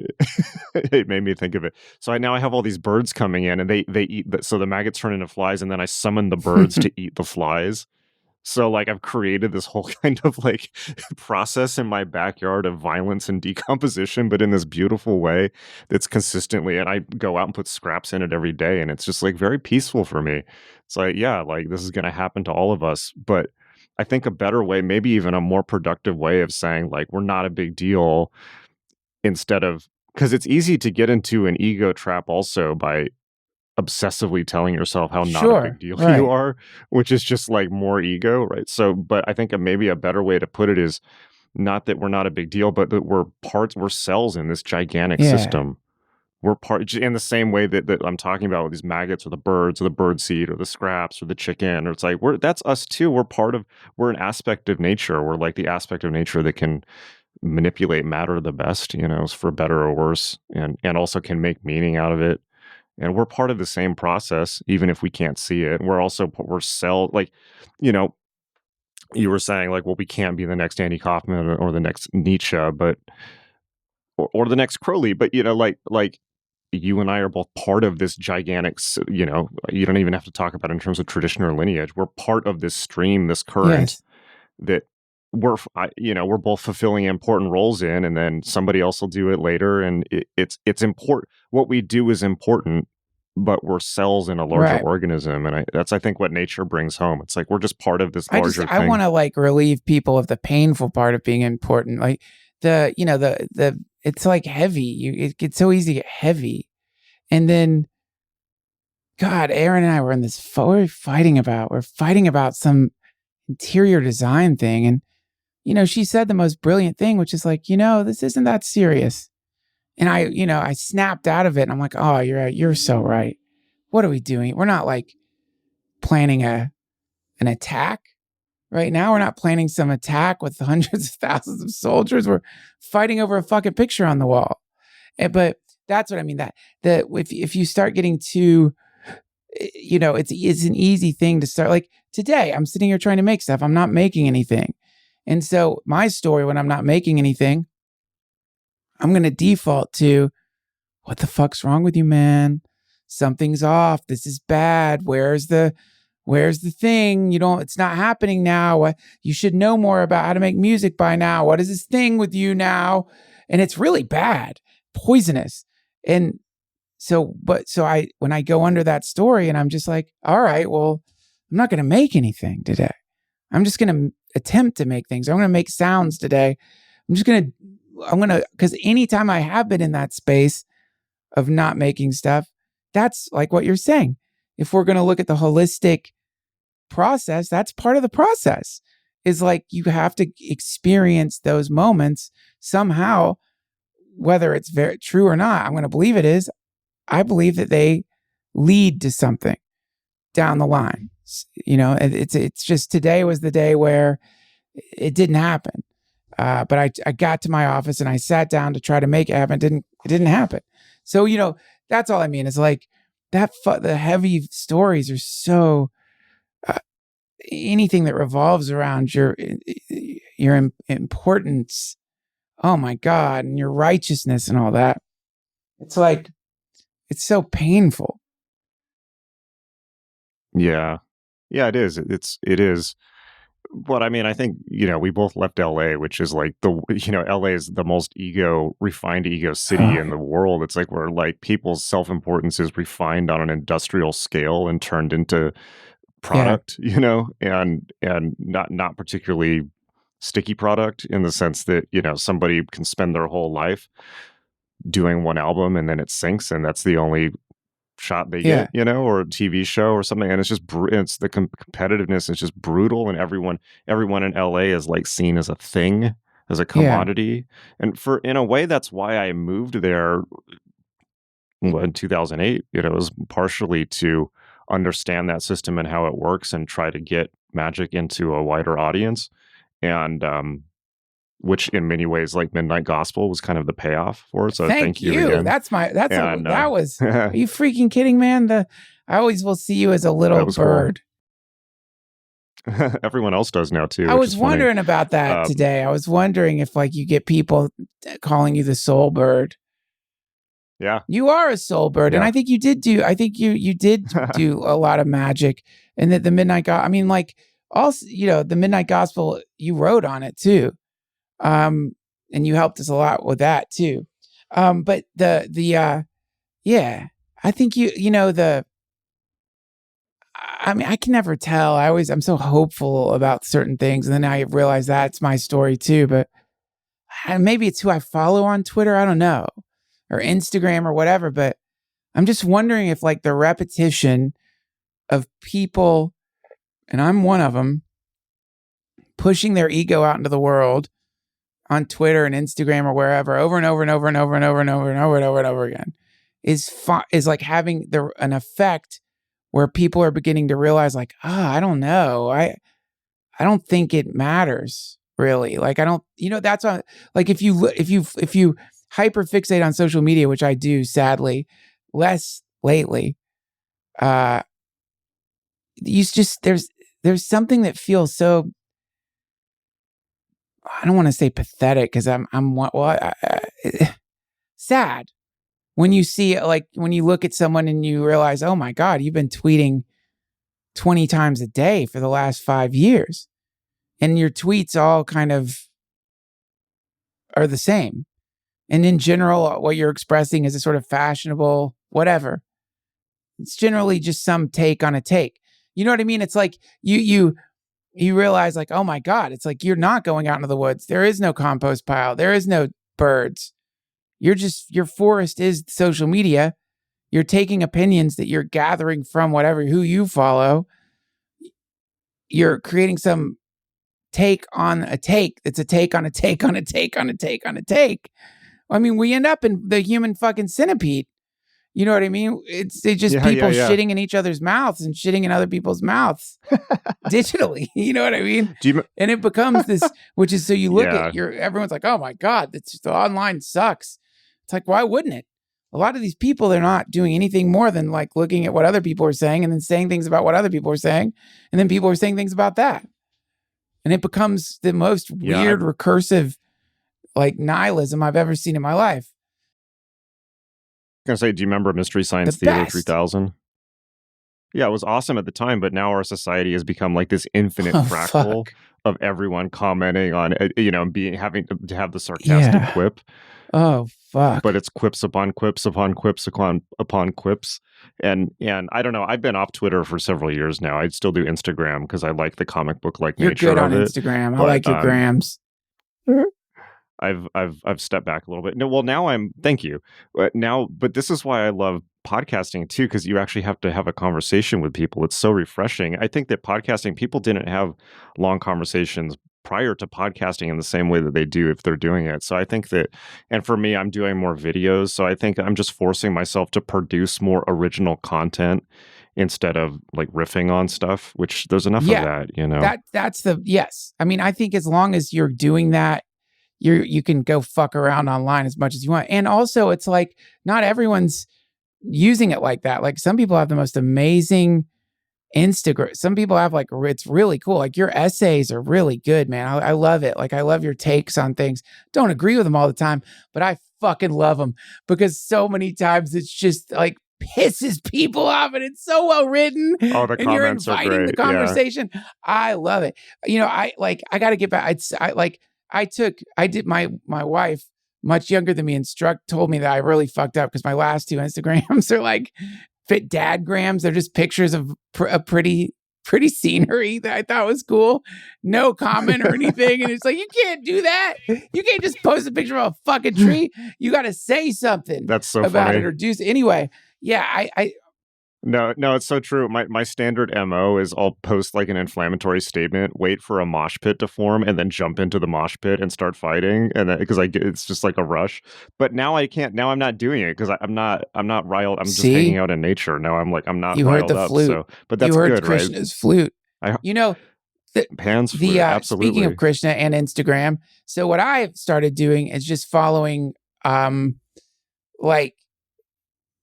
It made me think of it. So now I have all these birds coming in and they eat, so the maggots turn into flies and then I summon the birds to eat the flies. So like I've created this whole kind of like process in my backyard of violence and decomposition, but in this beautiful way that's consistently, and I go out and put scraps in it every day and it's just like very peaceful for me. It's like, yeah, like this is going to happen to all of us. But I think a better way, maybe even a more productive way of saying like, we're not a big deal, instead of, because it's easy to get into an ego trap also by obsessively telling yourself how not a big deal you are, which is just like more ego, right? So, but I think maybe a better way to put it is not that we're not a big deal, but that we're cells in this gigantic system. We're part in the same way that I'm talking about with these maggots or the birds or the bird seed or the scraps or the chicken. Or it's like that's us too. We're an aspect of nature. We're like the aspect of nature that can manipulate matter the best, for better or worse, and also can make meaning out of it. And we're part of the same process, even if we can't see it. We're like, you were saying like, well, we can't be the next Andy Kaufman or the next Nietzsche, but or the next Crowley, but like you and I are both part of this gigantic, you don't even have to talk about it in terms of tradition or lineage. We're part of this stream, this current Yes. that we're both fulfilling important roles in, and then somebody else will do it later. And it's important. What we do is important, but we're cells in a larger Right. organism. And that's, I think, what nature brings home. It's like, we're just part of this larger I thing. want to like relieve people of the painful part of being important. Like it's like heavy. It gets so easy to get heavy. And then, God, Aaron and I were in this, we're fighting about some interior design thing. And, she said the most brilliant thing, which is like, this isn't that serious. And I snapped out of it and I'm like, oh, you're right. You're so right. What are we doing? We're not like planning an attack right now. We're not planning some attack with hundreds of thousands of soldiers. We're fighting over a fucking picture on the wall. But that's what I mean. That if you start getting too, it's an easy thing to start. Like today, I'm sitting here trying to make stuff. I'm not making anything. And so my story, when I'm not making anything, I'm going to default to, what the fuck's wrong with you, man? Something's off. This is bad. Where's the thing? It's not happening now. You should know more about how to make music by now. What is this thing with you now? And it's really bad, poisonous. And when I go under that story and I'm just like, all right, well, I'm not going to make anything today. I'm just going to attempt to make things. I'm going to make sounds today. Because anytime I have been in that space of not making stuff, that's like what you're saying. If we're going to look at the holistic process, that's part of the process, is like you have to experience those moments somehow, whether it's very true or not. I'm going to believe it is. I believe that they lead to something down the line. It's just today was the day where it didn't happen. But I got to my office and I sat down to try to make it happen. It didn't happen. So, that's all I mean is like that. The heavy stories are so, anything that revolves around your importance. Oh my God. And your righteousness and all that. It's like, it's so painful. Yeah, it is. It is. But I mean, I think, we both left LA, which is like LA is the most refined ego city in the world. It's like where like people's self-importance is refined on an industrial scale and turned into product, and not particularly sticky product in the sense that, somebody can spend their whole life doing one album and then it sinks and that's the only shot they get, or a TV show or something, and it's just it's the competitiveness is just brutal, and everyone in LA is like seen as a thing, as a commodity, and in a way that's why I moved there in 2008. It was partially to understand that system and how it works and try to get magic into a wider audience, and which in many ways, like Midnight Gospel, was kind of the payoff for it. So thank you again. That was, are you freaking kidding, man? I always will see you as a little bird. Cool. Everyone else does now too. I was wondering about that today. I was wondering if like you get people calling you the soul bird. Yeah. You are a soul bird. And I think you did do a lot of magic, and that the Midnight also, the Midnight Gospel, you wrote on it too. And you helped us a lot with that too. But I think I can never tell. I'm so hopeful about certain things. And then I realize that's my story too, but maybe it's who I follow on Twitter. I don't know, or Instagram or whatever, but I'm just wondering if like the repetition of people, and I'm one of them, pushing their ego out into the world on Twitter and Instagram or wherever over and over and over and over and over and over and over and over and over again. is like having an effect where people are beginning to realize like, I don't know. I don't think it matters really. Like, I don't, that's on, like, if you hyper fixate on social media, which I do sadly less lately, you just, there's something that feels so, I don't want to say pathetic because sad when you see, like, when you look at someone and you realize, oh my God, you've been tweeting 20 times a day for the last 5 years. And your tweets all kind of are the same. And in general, what you're expressing is a sort of fashionable whatever. It's generally just some take on a take. You know what I mean? It's like you realize like, oh my God, it's like you're not going out into the woods. There is no compost pile. There is no birds. Your forest is social media. You're taking opinions that you're gathering from who you follow. You're creating some take on a take that's a take on a take on a take on a take on a take. I mean, we end up in the human fucking centipede. You know what I mean? It's just people shitting in each other's mouths and shitting in other people's mouths digitally. You know what I mean? And it becomes this, which is, so you look at everyone's like, oh my God, the online sucks. It's like, why wouldn't it? A lot of these people, they're not doing anything more than like looking at what other people are saying and then saying things about what other people are saying. And then people are saying things about that. And it becomes the most weird, recursive, like nihilism I've ever seen in my life. I was going to say, do you remember Mystery Science Theater 3000? Yeah, it was awesome at the time, but now our society has become like this infinite fractal of everyone commenting on, having to have the sarcastic quip. Oh, fuck. But it's quips upon quips upon quips upon quips. And I don't know, I've been off Twitter for several years now. I still do Instagram because I like the comic book like nature of it. You're good on Instagram. I like your grams. I've stepped back a little bit. No, well, now thank you. But this is why I love podcasting too, because you actually have to have a conversation with people. It's so refreshing. I think that podcasting, people didn't have long conversations prior to podcasting in the same way that they do if they're doing it. So I think that, and for me, I'm doing more videos. So I think I'm just forcing myself to produce more original content instead of like riffing on stuff, which there's enough of that, That's yes. I mean, I think as long as you're doing that, you can go fuck around online as much as you want. And also it's like, not everyone's using it like that. Like some people have the most amazing Instagram. Some people have like, it's really cool. Like your essays are really good, man. I love it. Like I love your takes on things. Don't agree with them all the time, but I fucking love them because so many times it's just like pisses people off and it's so well written. Oh, the and comments you're are inviting great. the conversation. Yeah. I love it. I got to get back. I did my wife, much younger than me, told me that I really fucked up because my last 2 Instagrams are like fit dadgrams. They're just pictures of a pretty scenery that I thought was cool. No comment or anything. And it's like, you can't do that. You can't just post a picture of a fucking tree. You got to say something That's so about funny. it or do anyway. Yeah, No, it's so true. My standard MO is I'll post like an inflammatory statement, wait for a mosh pit to form, and then jump into the mosh pit and start fighting. And then because it's just like a rush. But now I can't. Now I'm not doing it because I'm not riled. I'm just hanging out in nature. Now I'm not you riled heard the up. Flute. So, but that's you heard good, Krishna's right? flute. Pan's flute. Absolutely. Speaking of Krishna and Instagram, so what I've started doing is just following like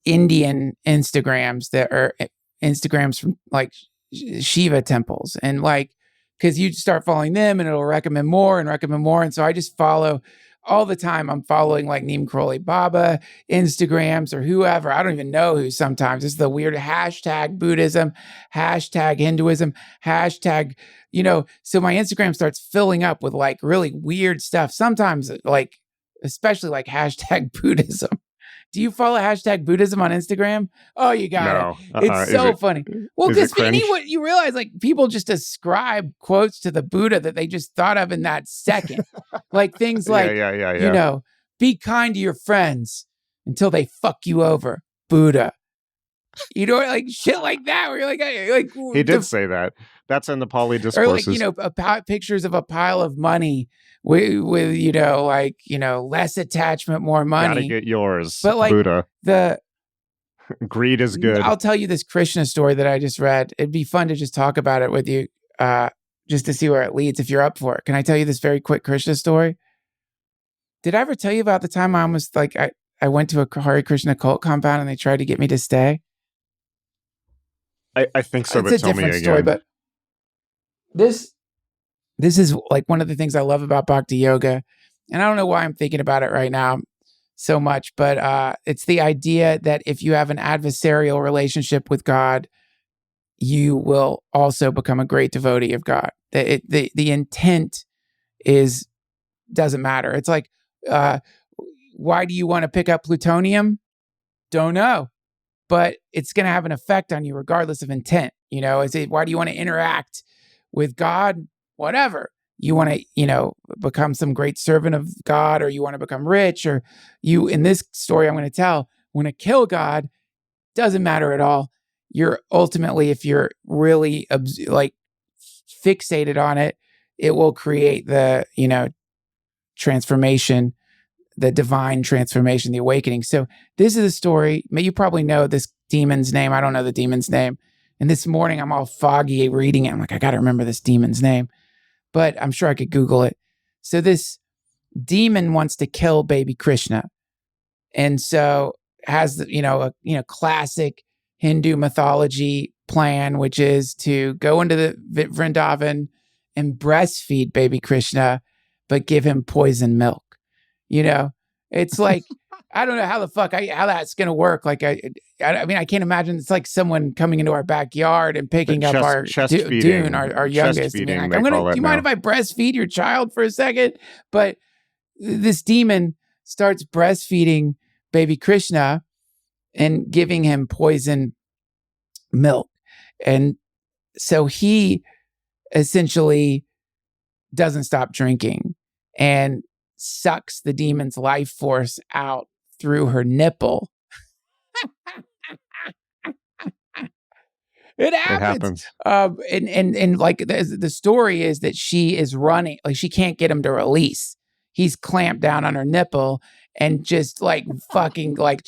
Indian Instagrams that are Instagrams from like Shiva temples, and like because you start following them and it'll recommend more. And so I just follow all the time. I'm following like Neem Karoli Baba Instagrams or whoever. I don't even know who sometimes. It's the weird hashtag Buddhism, hashtag Hinduism, hashtag, so my Instagram starts filling up with like really weird stuff. Sometimes like, especially like hashtag Buddhism. Do you follow hashtag Buddhism on Instagram? Oh, you got it. It's so funny. Well, because you realize like people just ascribe quotes to the Buddha that they just thought of in that second. Like things like, be kind to your friends until they fuck you over. Buddha. Like shit like that where you're like he did say that. That's in the Pali discourses. Or like, pictures of a pile of money with less attachment, more money. Gotta get yours, but like Buddha. Greed is good. I'll tell you this Krishna story that I just read. It'd be fun to just talk about it with you, just to see where it leads if you're up for it. Can I tell you this very quick Krishna story? Did I ever tell you about the time I almost like I went to a Hare Krishna cult compound and they tried to get me to stay? I think so, It's but a tell me different again. story, but this is like one of the things I love about Bhakti Yoga. And I don't know why I'm thinking about it right now so much, but it's the idea that if you have an adversarial relationship with God, you will also become a great devotee of God. The intent doesn't matter. It's like, why do you want to pick up plutonium? Don't know, but it's going to have an effect on you regardless of intent. You know, why do you want to interact with God? Whatever. You want to, become some great servant of God, or you want to become rich, or you, in this story I'm going to tell, want to kill God. Doesn't matter at all. You're ultimately, if you're really fixated on it, it will create the, transformation, the divine transformation, the awakening. So this is a story. You probably know this demon's name. I don't know the demon's name. And this morning I'm all foggy reading it. I'm like, I got to remember this demon's name, but I'm sure I could Google it. So this demon wants to kill baby Krishna. And so has a classic Hindu mythology plan, which is to go into the Vrindavan and breastfeed baby Krishna, but give him poison milk. It's like, I don't know how the fuck how that's going to work. Like, I mean, I can't imagine. It's like someone coming into our backyard and picking up our Dune, our youngest. Feeding, I'm gonna. Do you mind if I breastfeed your child for a second? But this demon starts breastfeeding baby Krishna and giving him poison milk, and so he essentially doesn't stop drinking and sucks the demon's life force out through her nipple. It happens. And like the story is that she is running, like she can't get him to release. He's clamped down on her nipple and just like fucking like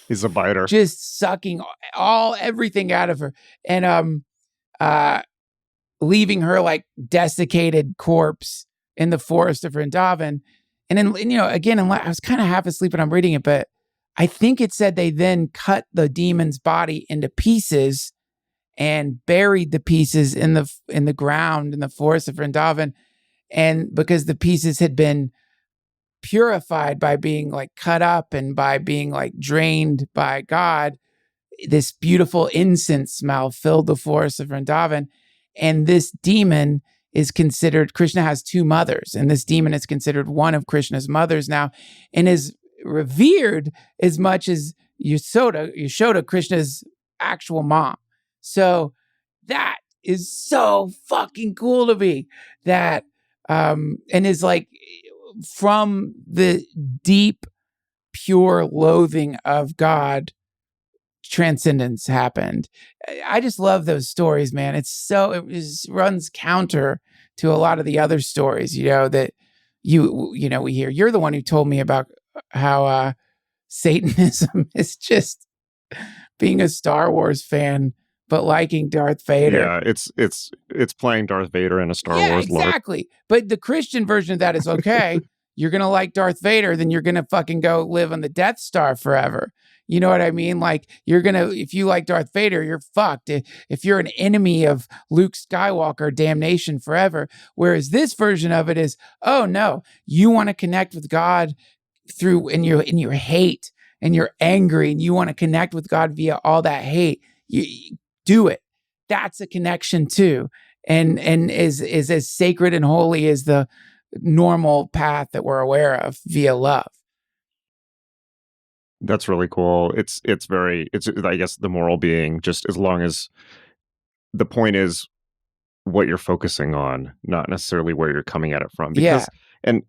he's a biter, just sucking everything out of her, and leaving her like desiccated corpse in the forest of Vrindavan. And then, again, I was kind of half asleep when I'm reading it, but I think it said they then cut the demon's body into pieces and buried the pieces in the ground in the forest of Vrindavan. And because the pieces had been purified by being like cut up and by being like drained by God, this beautiful incense smell filled the forest of Vrindavan. And this demon is considered, Krishna has two mothers, and this demon is considered one of Krishna's mothers now, and is revered as much as Yashoda, Krishna's actual mom. So that is so fucking cool to me. That and is like, from the deep, pure loathing of God, transcendence happened. I just love those stories, man. It runs counter to a lot of the other stories, that we hear. You're the one who told me about how Satanism is just being a Star Wars fan but liking Darth Vader. Yeah, it's playing Darth Vader in a Star Wars lore. Exactly. But the Christian version of that is okay. You're gonna like Darth Vader, then you're gonna fucking go live on the Death Star forever. You know what I mean? Like, if you like Darth Vader, you're fucked. If you're an enemy of Luke Skywalker, damnation forever. Whereas this version of it is, oh no, you want to connect with God in your hate, and you're angry, and you want to connect with God via all that hate. You do it. That's a connection too, and is as sacred and holy as the normal path that we're aware of via love. That's really cool. It's I guess the moral being, just as long as the point is what you're focusing on, not necessarily where you're coming at it from. Because, and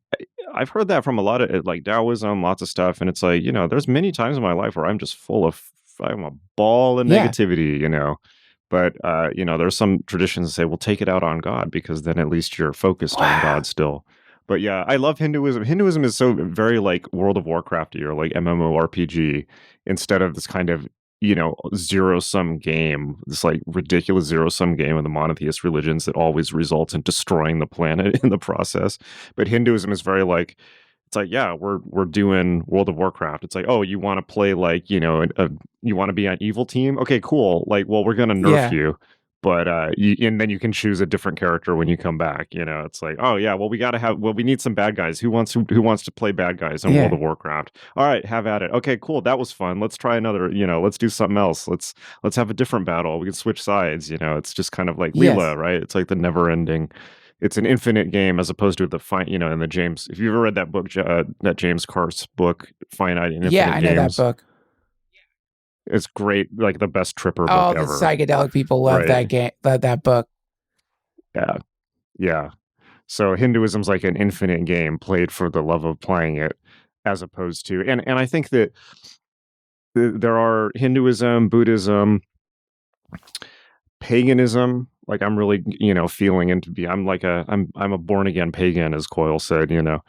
I've heard that from a lot of like Taoism, lots of stuff. And it's like, there's many times in my life where I'm just I'm a ball of negativity, But, there's some traditions that say, well, take it out on God, because then at least you're focused on God still. But yeah, I love Hinduism. Hinduism is so very like World of Warcraft or like MMORPG, instead of this kind of zero-sum game, this like ridiculous zero-sum game of the monotheist religions that always results in destroying the planet in the process. But Hinduism is very like, it's like, yeah, we're doing World of Warcraft. It's like, oh, you want to play like, you want to be on evil team? Okay, cool. Like, well, we're gonna nerf Yeah. you, but and then you can choose a different character when you come back. It's like, oh yeah, well, we need some bad guys. Who wants to play bad guys in World Yeah. of Warcraft? All right, have at it. Okay, cool. That was fun. Let's try another. Let's do something else. Let's have a different battle. We can switch sides. It's just kind of like Yes. Leela, right? It's like the never ending. It's an infinite game as opposed to the in the James. If you ever read that book, that James Carse book, Finite and Infinite Yeah, I know Games, that book. it's great, like the best tripper book All ever. the psychedelic people love Right. that game, that book. Yeah. So Hinduism's like an infinite game played for the love of playing it, as opposed to, and I think that there are Hinduism, Buddhism, paganism. Like I'm really, feeling I'm a born again pagan, as Coyle said, and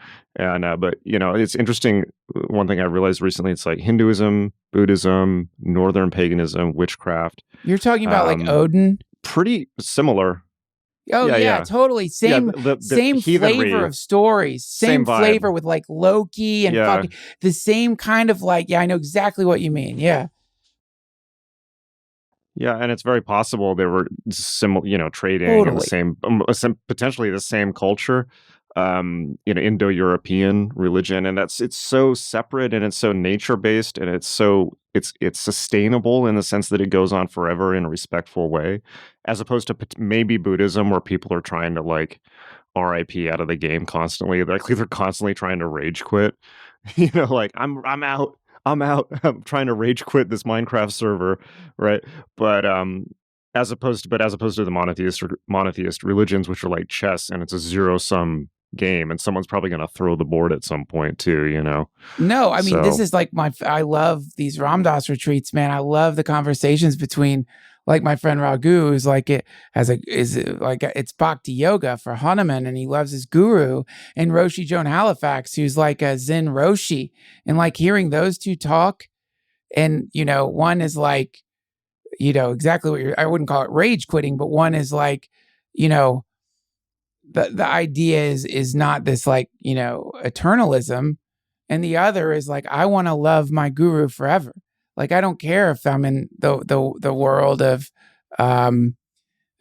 but it's interesting. One thing I realized recently, it's like Hinduism, Buddhism, Northern paganism, witchcraft. You're talking about like Odin? Pretty similar. Oh yeah, totally. Same the same heathenry, flavor of stories. Same vibe. flavor with like Loki and fucking the same kind of like, yeah, I know exactly what you mean. Yeah. Yeah, and it's very possible they were similar, trading in the same, potentially the same culture, Indo-European religion, and it's so separate and it's so nature-based and it's sustainable in the sense that it goes on forever in a respectful way, as opposed to maybe Buddhism, where people are trying to like RIP out of the game constantly. They're constantly trying to rage quit. Like I'm out. I'm trying to rage quit this Minecraft server, right? But as opposed to the monotheist religions, which are like chess, and it's a zero-sum game, and someone's probably going to throw the board at some point too, No, I mean, this is like I love these Ram Dass retreats, man. I love the conversations between like my friend Raghu, who's like it's bhakti yoga for Hanuman, and he loves his guru, and Roshi Joan Halifax, who's like a Zen Roshi, and like hearing those two talk, and one is like, exactly what I wouldn't call it rage quitting, but one is like, the idea is not this like, eternalism, and the other is like, I want to love my guru forever. Like, I don't care if I'm in the world of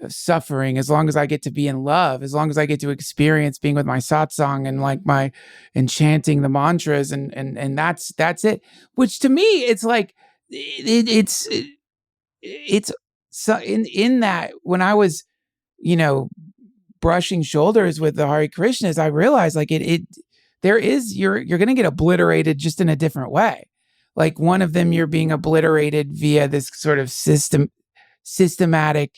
suffering, as long as I get to be in love, as long as I get to experience being with my satsang and like my enchanting the mantras, and that's it. Which to me, it's like it's so in that when I was, brushing shoulders with the Hare Krishnas, I realized like you're going to get obliterated just in a different way. Like one of them, you're being obliterated via this sort of systematic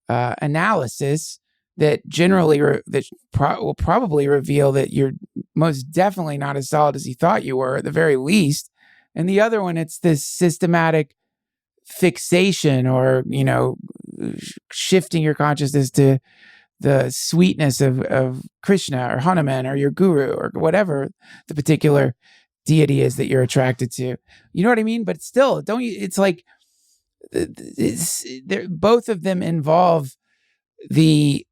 analysis that generally will probably reveal that you're most definitely not as solid as you thought you were, at the very least. And the other one, it's this systematic fixation, or shifting your consciousness to the sweetness of Krishna or Hanuman or your guru or whatever the particular deity is that you're attracted to. You know what I mean? But still, don't you? It's like both of them involve the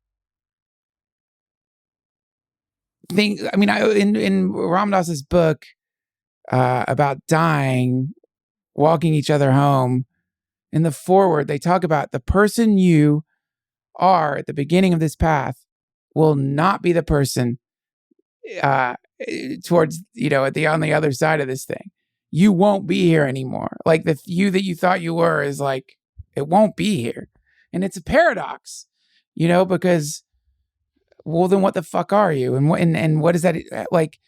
thing. I mean, in Ram Dass's book about dying, walking each other home, in the foreword, they talk about the person you are at the beginning of this path will not be the person towards, on the other side of this thing. You won't be here anymore. Like the you that you thought you were is like, it won't be here. And it's a paradox, because, well, then what the fuck are you? And what is that like?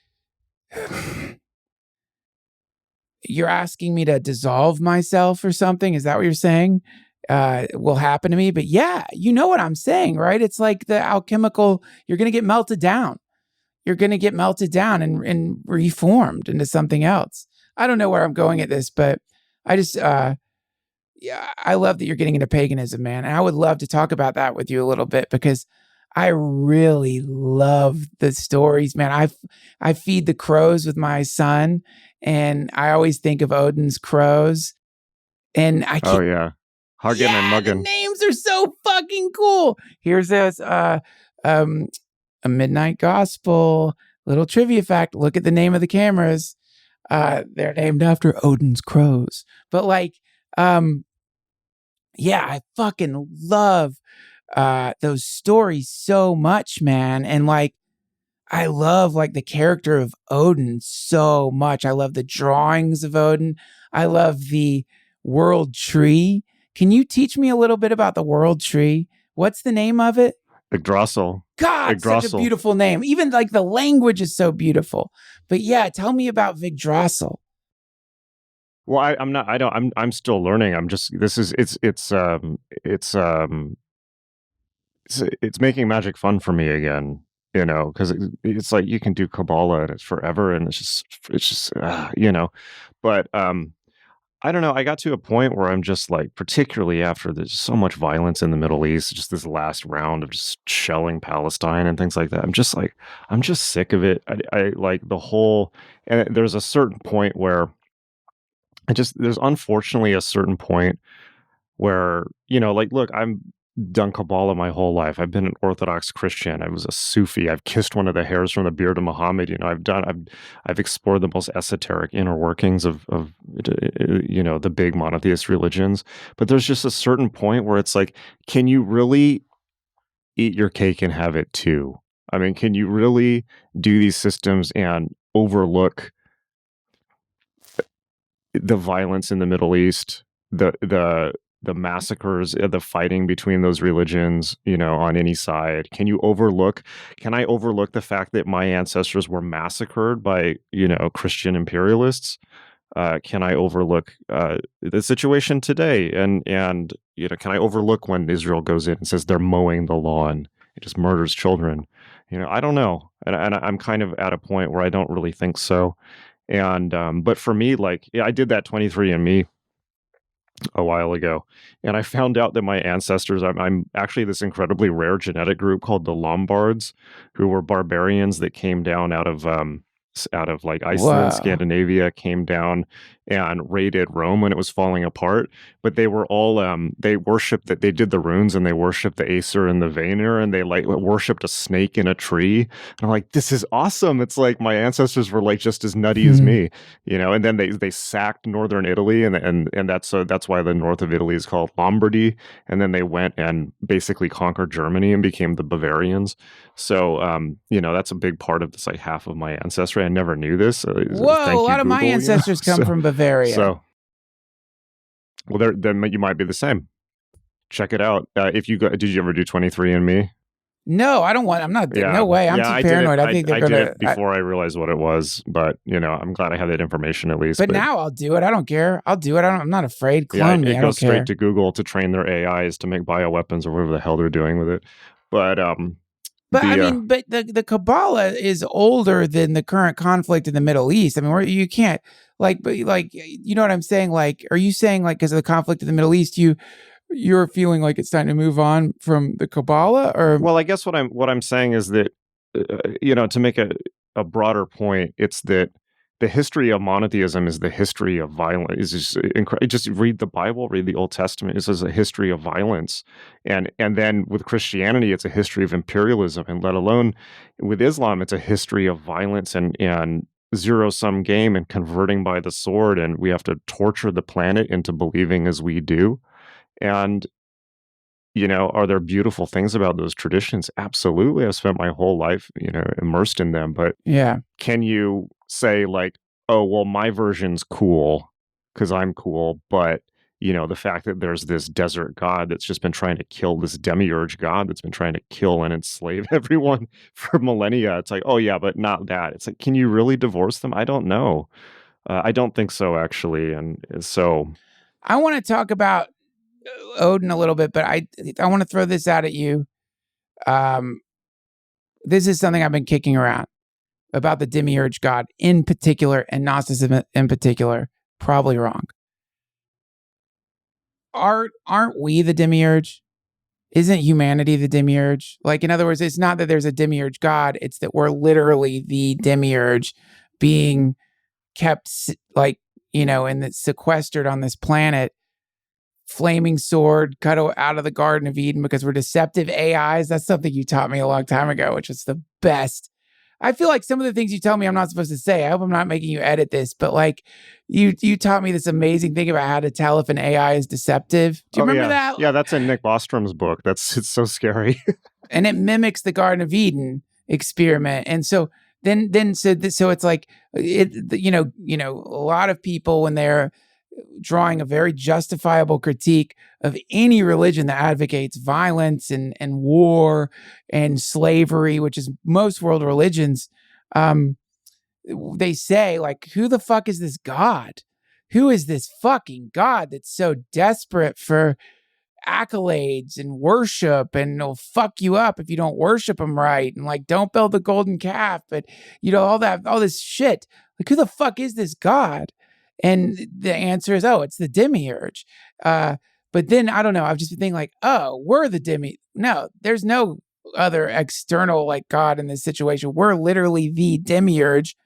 You're asking me to dissolve myself or something? Is that what you're saying? Will happen to me? But yeah, you know what I'm saying, right? It's like the alchemical, you're going to get melted down. You're going to get melted down and reformed into something else. I don't know where I'm going at this, but I just, I love that you're getting into paganism, man. And I would love to talk about that with you a little bit, because I really love the stories, man. I feed the crows with my son, and I always think of Odin's crows. And I Oh can't. yeah, hugging and The mugging. names are so fucking cool. Here's this a midnight gospel. Little trivia fact. Look at the name of the cameras. They're named after Odin's crows. But like, yeah, I fucking love those stories so much, man. And like, I love like the character of Odin so much. I love the drawings of Odin. I love the world tree. Can you teach me a little bit about the world tree? What's the name of it? Yggdrasil. God, such a Yggdrasil. beautiful name. Even like the language is so beautiful. But yeah, tell me about Yggdrasil. Well, I'm still learning. It's making magic fun for me again, because it's like you can do Kabbalah and it's forever and it's just but I don't know. I got to a point where I'm just like, particularly after there's so much violence in the Middle East, just this last round of just shelling Palestine and things like that. I'm just sick of it. I like the whole, and there's a certain point where there's unfortunately a certain point where, like, look, I'm done Kabbalah my whole life. I've been an Orthodox Christian. I was a Sufi. I've kissed one of the hairs from the beard of Muhammad. I've explored the most esoteric inner workings of the big monotheist religions. But there's just a certain point where it's like, can you really eat your cake and have it too? I mean, can you really do these systems and overlook the violence in the Middle East, the massacres, the fighting between those religions, on any side? Can I overlook the fact that my ancestors were massacred by, Christian imperialists? Can I overlook the situation today? And can I overlook when Israel goes in and says they're mowing the lawn? It just murders children. I don't know. And I'm kind of at a point where I don't really think so. And but for me, like, yeah, I did that 23andMe a while ago, and I found out that my ancestors, I'm actually this incredibly rare genetic group called the Lombards, who were barbarians that came down out of like Iceland, Wow. Scandinavia, came down and raided Rome when it was falling apart. But they were all they did the runes, and they worshipped the Acer and the Vanir, and they like worshipped a snake in a tree. And I'm like, this is awesome. It's like my ancestors were like just as nutty as me, and then they sacked northern Italy, and that's why the north of Italy is called Lombardy. And then they went and basically conquered Germany and became the Bavarians. So that's a big part of this, like half of my ancestry. I never knew this. Whoa, a lot of my ancestors come from Bavaria. So, well, then you might be the same. Check it out. If you go, did you ever do 23andMe? No, I don't want. I'm not. No way. I'm too paranoid. I think they're going to. I did it before I realized what it was, but I'm glad I have that information at least. But now I'll do it. I don't care. I'll do it. I'm not afraid. Clone me. It I goes don't care. straight to Google to train their AIs to make bioweapons or whatever the hell they're doing with it. But the Kabbalah is older than the current conflict in the Middle East. I mean, you can't you know what I'm saying? Like, are you saying like because of the conflict in the Middle East, you're feeling like it's time to move on from the Kabbalah? Or well, I guess what I'm saying is that to make a broader point, it's that the history of monotheism is the history of violence. It's just read the Bible, read the Old Testament. It says a history of violence, and then with Christianity, it's a history of imperialism, and let alone with Islam, it's a history of violence and zero-sum game and converting by the sword, and we have to torture the planet into believing as we do. And are there beautiful things about those traditions? Absolutely. I've spent my whole life, immersed in them. But yeah, can you say like, oh, well, my version's cool because I'm cool, but the fact that there's this desert god that's just been trying to kill, this demiurge god that's been trying to kill and enslave everyone for millennia. It's like, oh yeah, but not that. It's like, can you really divorce them? I don't know. I don't think so, actually. And so I want to talk about Odin a little bit, but I want to throw this out at you. This is something I've been kicking around about the demiurge god in particular, and Gnosticism in particular. Probably wrong. Aren't we the demiurge? Isn't humanity the demiurge? Like, in other words, it's not that there's a demiurge god, it's that we're literally the demiurge being kept, and sequestered on this planet flaming sword cut out of the Garden of Eden because we're deceptive AIs. That's something you taught me a long time ago, which was the best. I feel like some of the things you tell me I'm not supposed to say. I hope I'm not making you edit this, but like you taught me this amazing thing about how to tell if an AI is deceptive. Do you remember that? Yeah, that's in Nick Bostrom's book. It's so scary. And it mimics the Garden of Eden experiment. And so so it's like a lot of people, when they're drawing a very justifiable critique of any religion that advocates violence and war and slavery, which is most world religions, they say, like, who the fuck is this God? Who is this fucking God that's so desperate for accolades and worship, and he'll fuck you up if you don't worship him right, and like, don't build the golden calf, but all this shit. Like, who the fuck is this God? And the answer is, it's the demiurge. But then I don't know, I've just been thinking like, we're the no, there's no other external like God in this situation. We're literally the demiurge,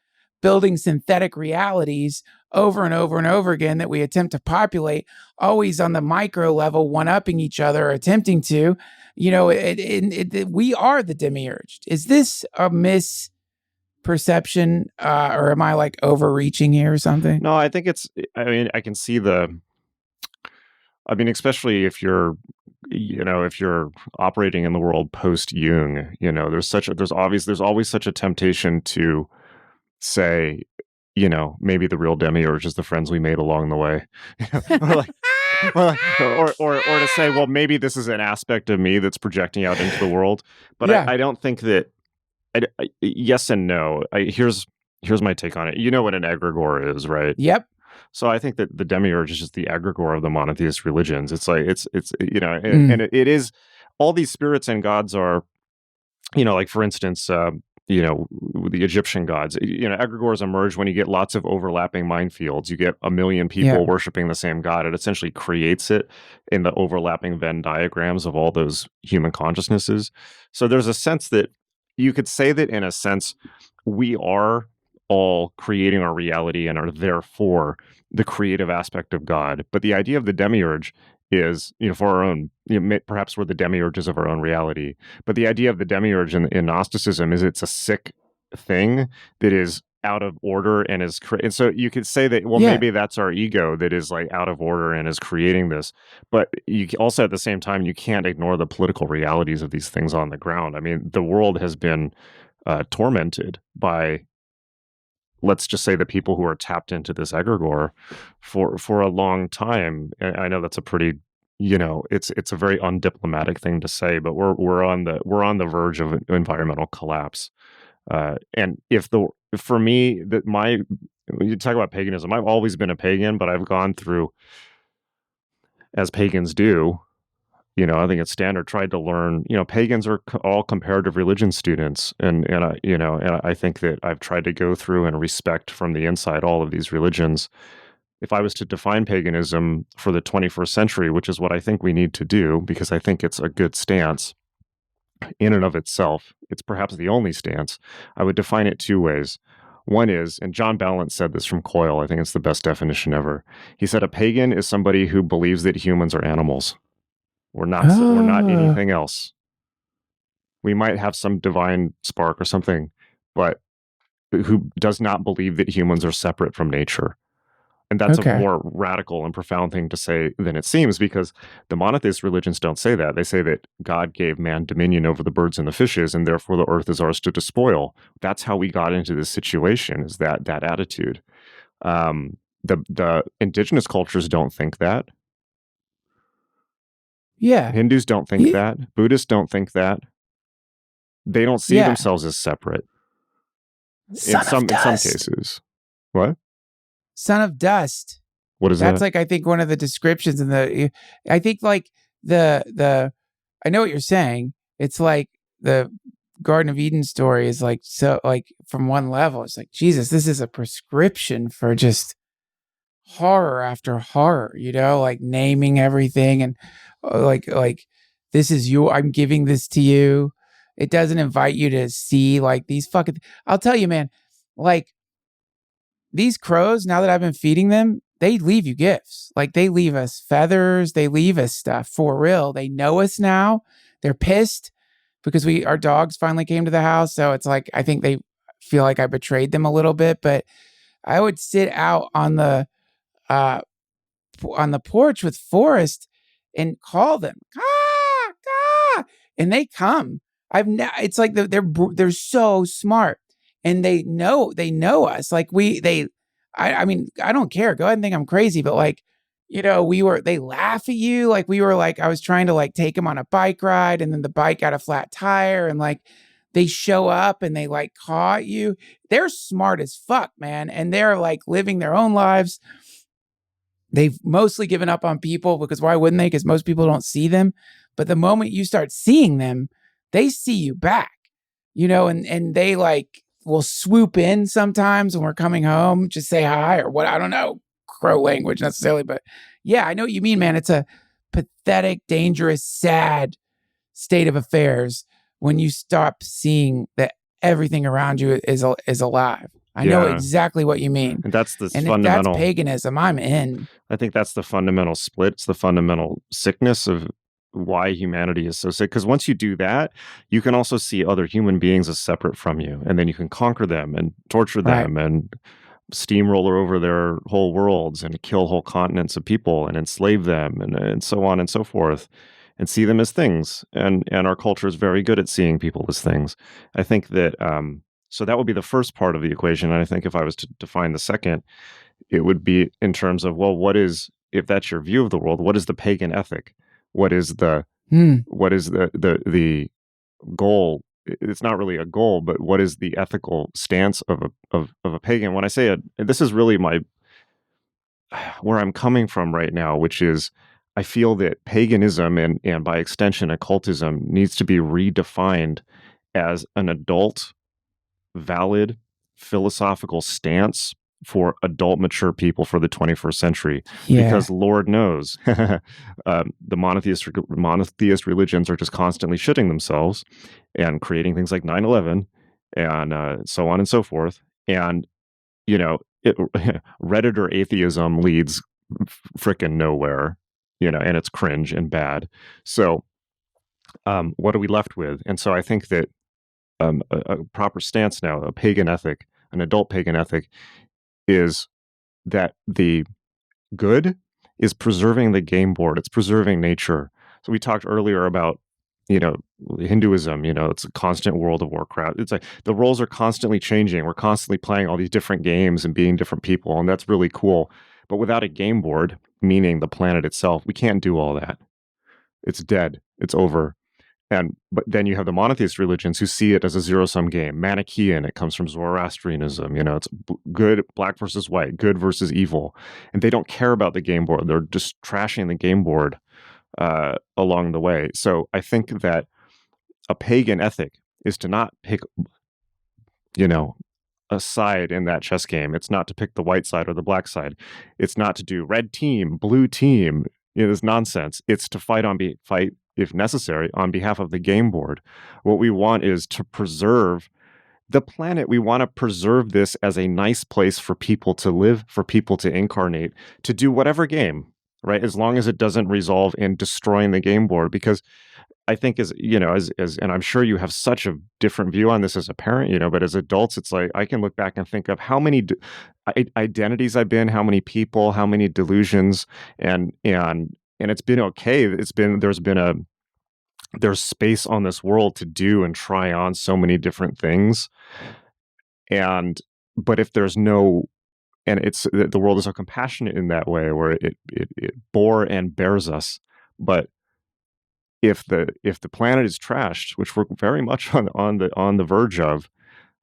building synthetic realities over and over and over again that we attempt to populate, always on the micro level, one-upping each other, attempting to, we are the demiurge. Is this a misperception, or am I like overreaching here or something? No, I think I can see especially if you're operating in the world post Jung, there's always such a temptation to say, maybe the real demiurge is the friends we made along the way, or to say, well, maybe this is an aspect of me that's projecting out into the world. But yeah. I don't think that. Yes and no. Here's my take on it. You know what an egregore is, right? Yep. So I think that the demiurge is just the egregore of the monotheist religions. It's like and it is, all these spirits and gods are, like for instance, the Egyptian gods. Egregores emerge when you get lots of overlapping minefields. You get a million people worshiping the same god. It essentially creates it in the overlapping Venn diagrams of all those human consciousnesses. So there's a sense that you could say that, in a sense, we are all creating our reality and are therefore the creative aspect of God. But the idea of the demiurge is, for our own, perhaps we're the demiurges of our own reality. But the idea of the demiurge in Gnosticism is it's a sick thing that is out of order and is and so you could say that, maybe that's our ego that is like out of order and is creating this. But you also, at the same time, you can't ignore the political realities of these things on the ground. I mean, the world has been tormented by, let's just say, the people who are tapped into this egregore for a long time. And I know that's a pretty, it's a very undiplomatic thing to say, but we're on the verge of environmental collapse. And for me, you talk about paganism, I've always been a pagan, but I've gone through, as pagans do, I think it's standard, tried to learn, pagans are all comparative religion students. And I think that I've tried to go through and respect from the inside all of these religions. If I was to define paganism for the 21st century, which is what I think we need to do, because I think it's a good stance in and of itself, it's perhaps the only stance, I would define it two ways. One is, and John Balance said this from Coil, I think it's the best definition ever. He said, a pagan is somebody who believes that humans are animals. We're not anything else. We might have some divine spark or something, but who does not believe that humans are separate from nature. And that's a more radical and profound thing to say than it seems, because the monotheist religions don't say that. They say that God gave man dominion over the birds and the fishes, and therefore the earth is ours to despoil. That's how we got into this situation, is that attitude. The indigenous cultures don't think that. Yeah. Hindus don't think that. Buddhists don't think that. They don't see themselves as separate. In some cases. What? Son of dust. What is that? That's like, I think, one of the descriptions in I think like I know what you're saying. It's like the Garden of Eden story is like, so like from one level, it's like, Jesus, this is a prescription for just horror after horror, like naming everything and like this is you, I'm giving this to you. It doesn't invite you to see like these fucking, I'll tell you, man, like these crows, now that I've been feeding them, they leave you gifts. Like they leave us feathers, they leave us stuff for real. They know us now. They're pissed because our dogs finally came to the house. So it's like, I think they feel like I betrayed them a little bit, but I would sit out on the porch with Forrest and call them, "Caw, caw," and they come. It's like they're so smart, and they know us. Like I mean, I don't care. Go ahead and think I'm crazy, but like, they laugh at you. Like I was trying to like take them on a bike ride, and then the bike got a flat tire, and like they show up and they like caw at you. They're smart as fuck, man, and they're like living their own lives. They've mostly given up on people because why wouldn't they? Because most people don't see them. But the moment you start seeing them, they see you back, and they like will swoop in sometimes when we're coming home, just say hi or what. I don't know crow language necessarily, but yeah, I know what you mean, man. It's a pathetic, dangerous, sad state of affairs when you stop seeing that everything around you is alive. I know exactly what you mean. And that's the and fundamental. If that's paganism, I'm in. I think that's the fundamental split. It's the fundamental sickness of why humanity is so sick. Because once you do that, you can also see other human beings as separate from you. And then you can conquer them and torture them and steamroller over their whole worlds and kill whole continents of people and enslave them and so on and so forth. And see them as things. And our culture is very good at seeing people as things. I think that... So that would be the first part of the equation. And I think if I was to define the second, it would be in terms of, well, if that's your view of the world, what is the pagan ethic? What is the goal? It's not really a goal, but what is the ethical stance of a pagan? When I say it, this is really where I'm coming from right now, which is I feel that paganism and by extension occultism needs to be redefined as an adult, valid philosophical stance for adult mature people for the 21st century. Because Lord knows the monotheist religions are just constantly shitting themselves and creating things like 9/11 and so on and so forth. And Redditor atheism leads frickin' nowhere, and it's cringe and bad. So what are we left with? And so I think that a proper stance now, a pagan ethic, an adult pagan ethic, is that the good is preserving the game board. It's preserving nature. So we talked earlier about, Hinduism, it's a constant World of Warcraft. It's like the roles are constantly changing. We're constantly playing all these different games and being different people, and that's really cool. But without a game board, meaning the planet itself, we can't do all that. It's dead. It's over. But then you have the monotheist religions who see it as a zero-sum game. Manichaean, it comes from Zoroastrianism. It's good, black versus white, good versus evil. And they don't care about the game board. They're just trashing the game board along the way. So I think that a pagan ethic is to not pick, a side in that chess game. It's not to pick the white side or the black side. It's not to do red team, blue team. It's nonsense. It's to fight if necessary, on behalf of the game board. What we want is to preserve the planet. We want to preserve this as a nice place for people to live, for people to incarnate, to do whatever game, right? As long as it doesn't resolve in destroying the game board. Because I think and I'm sure you have such a different view on this as a parent, but as adults, it's like, I can look back and think of how many identities I've been, how many people, how many delusions, and it's been okay. There's space on this world to do and try on so many different things. But if there's no, and the world is so compassionate in that way where it bore and bears us. But if the planet is trashed, which we're very much on the verge of,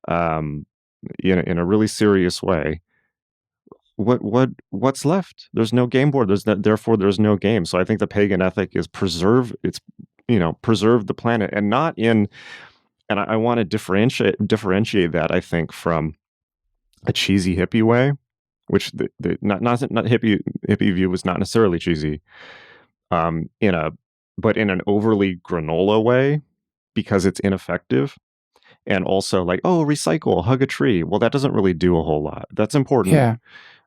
in a really serious way, what's left? There's no game board. Therefore there's no game. So I think the pagan ethic is preserve the planet, and not in. And I want to differentiate that, I think, from a cheesy hippie way, which not hippie view was not necessarily cheesy, but in an overly granola way, because it's ineffective. And also like, recycle, hug a tree. Well, that doesn't really do a whole lot. That's important. Yeah.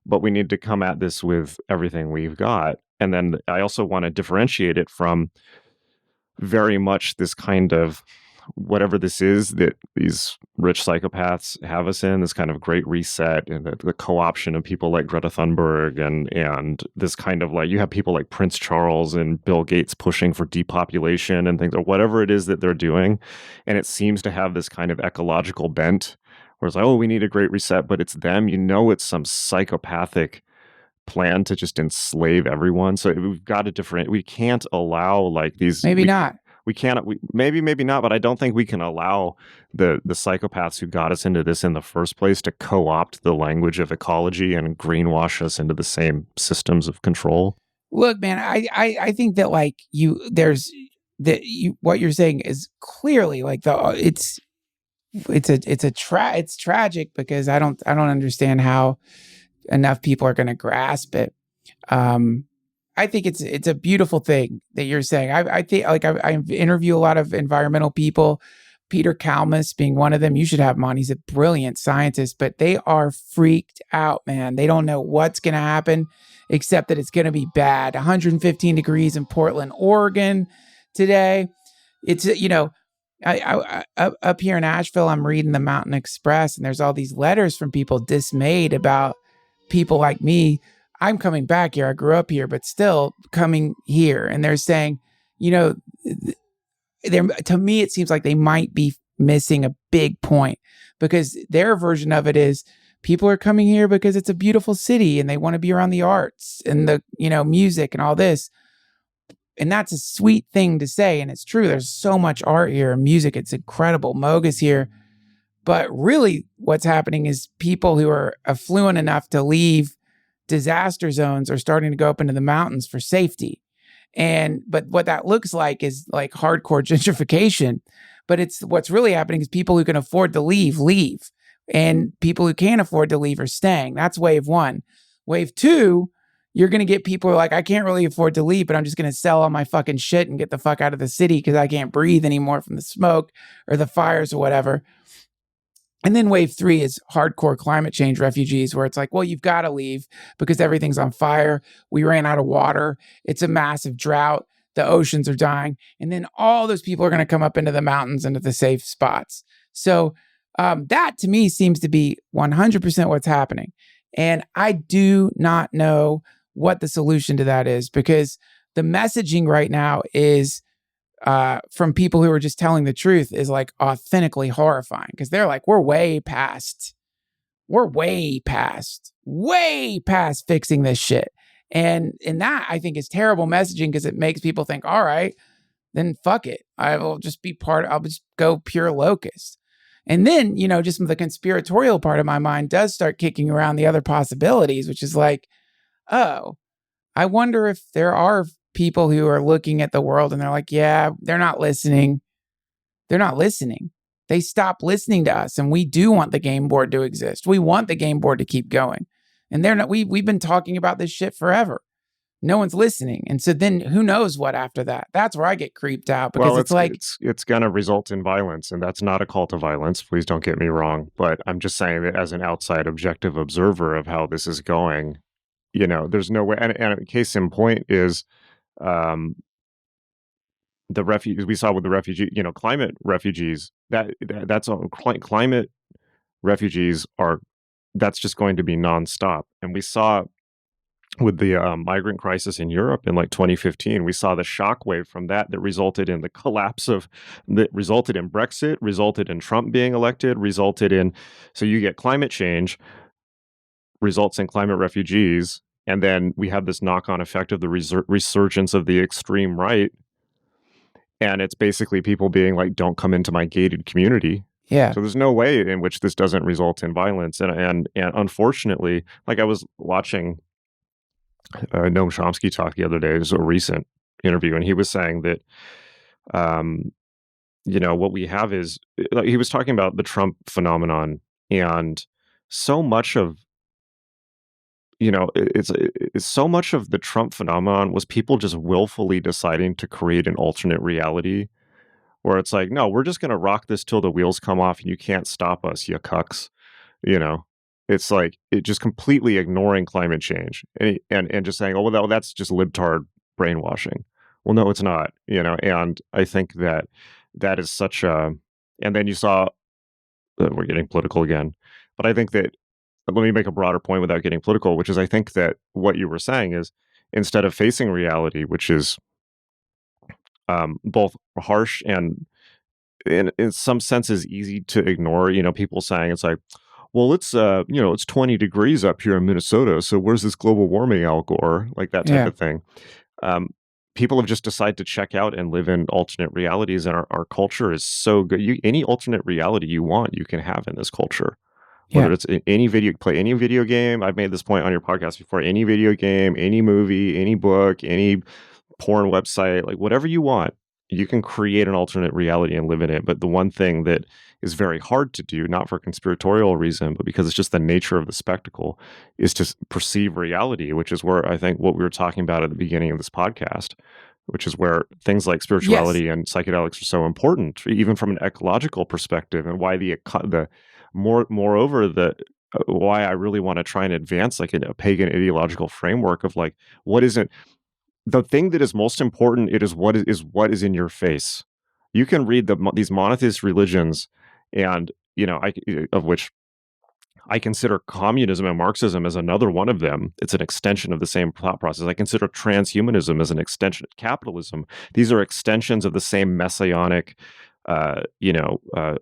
but we need to come at this with everything we've got. And then I also want to differentiate it from very much this kind of whatever this is that these rich psychopaths have us in, this kind of great reset and the co-option of people like Greta Thunberg and this kind of like, you have people like Prince Charles and Bill Gates pushing for depopulation and things, or whatever it is that they're doing. And it seems to have this kind of ecological bent where it's like, oh, we need a great reset, but it's them, it's some psychopathic plan to just enslave everyone. So we've got we can't allow like these. Maybe not. We cannot, maybe not, but I don't think we can allow the psychopaths who got us into this in the first place to co-opt the language of ecology and greenwash us into the same systems of control. Look, man, I think that like what you're saying is clearly like it's tragic because I don't understand how enough people are going to grasp it. I think it's a beautiful thing that you're saying. I think like I interview a lot of environmental people, Peter Kalmus being one of them. You should have him on. He's a brilliant scientist, but they are freaked out, man. They don't know what's going to happen except that it's going to be bad. 115 degrees in Portland, Oregon today. It's, I up here in Asheville, I'm reading the Mountain Express and there's all these letters from people dismayed about people like me. I'm coming back here. I grew up here, but still coming here. And they're saying, to me, it seems like they might be missing a big point because their version of it is people are coming here because it's a beautiful city and they want to be around the arts and the, music and all this. And that's a sweet thing to say. And it's true. There's so much art here and music. It's incredible. Moog is here. But really what's happening is people who are affluent enough to leave disaster zones are starting to go up into the mountains for safety. But what that looks like is like hardcore gentrification. But what's really happening is people who can afford to leave. And people who can't afford to leave are staying. That's wave one. Wave two, you're going to get people who are like, I can't really afford to leave, but I'm just going to sell all my fucking shit and get the fuck out of the city because I can't breathe anymore from the smoke or the fires or whatever. And then wave three is hardcore climate change refugees where it's like, well, you've got to leave because everything's on fire. We ran out of water. It's a massive drought. The oceans are dying. And then all those people are going to come up into the mountains, into the safe spots. So that to me seems to be 100% what's happening. And I do not know what the solution to that is because the messaging right now is from people who are just telling the truth is like authentically horrifying because they're like, we're way past fixing this shit. And that I think is terrible messaging because it makes people think, all right, then fuck it. I'll just go pure locust. And then, just the conspiratorial part of my mind does start kicking around the other possibilities, which is like, oh, I wonder if there are people who are looking at the world and they're like, yeah, they're not listening. They stop listening to us. And we do want the game board to exist. We want the game board to keep going. And they're not, we've been talking about this shit forever. No one's listening. And so then who knows what after that? That's where I get creeped out because it's going to result in violence. And that's not a call to violence. Please don't get me wrong. But I'm just saying that as an outside objective observer of how this is going, there's no way. And a case in point is, the refugees we saw with the refugee, climate refugees, that's all. Climate refugees that's just going to be nonstop. And we saw with the migrant crisis in Europe in like 2015, we saw the shockwave from that resulted in the collapse that resulted in Brexit, resulted in Trump being elected, so you get climate change, results in climate refugees. And then we have this knock-on effect of the resurgence of the extreme right. And it's basically people being like, don't come into my gated community. Yeah. So there's no way in which this doesn't result in violence. And unfortunately, like I was watching Noam Chomsky talk the other day. It was a recent interview. And he was saying that, what we have is, like, he was talking about the Trump phenomenon. And so much of it's so much of the Trump phenomenon was people just willfully deciding to create an alternate reality where it's like, no, we're just going to rock this till the wheels come off and you can't stop us, you cucks, It's like it just completely ignoring climate change and just saying, oh, well, that's just libtard brainwashing. Well, no, it's not, and I think that is such a, and then you saw, we're getting political again, but I think that, let me make a broader point without getting political, which is I think that what you were saying is instead of facing reality, which is both harsh and in some senses easy to ignore, people saying it's like, well, it's 20 degrees up here in Minnesota, so where's this global warming, Al Gore? Like that type Yeah. of thing. People have just decided to check out and live in alternate realities, and our culture is so good. Any alternate reality you want, you can have in this culture. Whether Yeah. it's play any video game. I've made this point on your podcast before. Any video game, any movie, any book, any porn website, like whatever you want, you can create an alternate reality and live in it. But the one thing that is very hard to do, not for conspiratorial reason, but because it's just the nature of the spectacle, is to perceive reality, which is where I think what we were talking about at the beginning of this podcast, which is where things like spirituality and psychedelics are so important, even from an ecological perspective, and why why I really want to try and advance like a pagan ideological framework of like, what isn't the thing that is most important? It is what is in your face. You can read these monotheist religions, and of which I consider communism and Marxism as another one of them. It's an extension of the same thought process. I consider transhumanism as an extension of capitalism. These are extensions of the same messianic,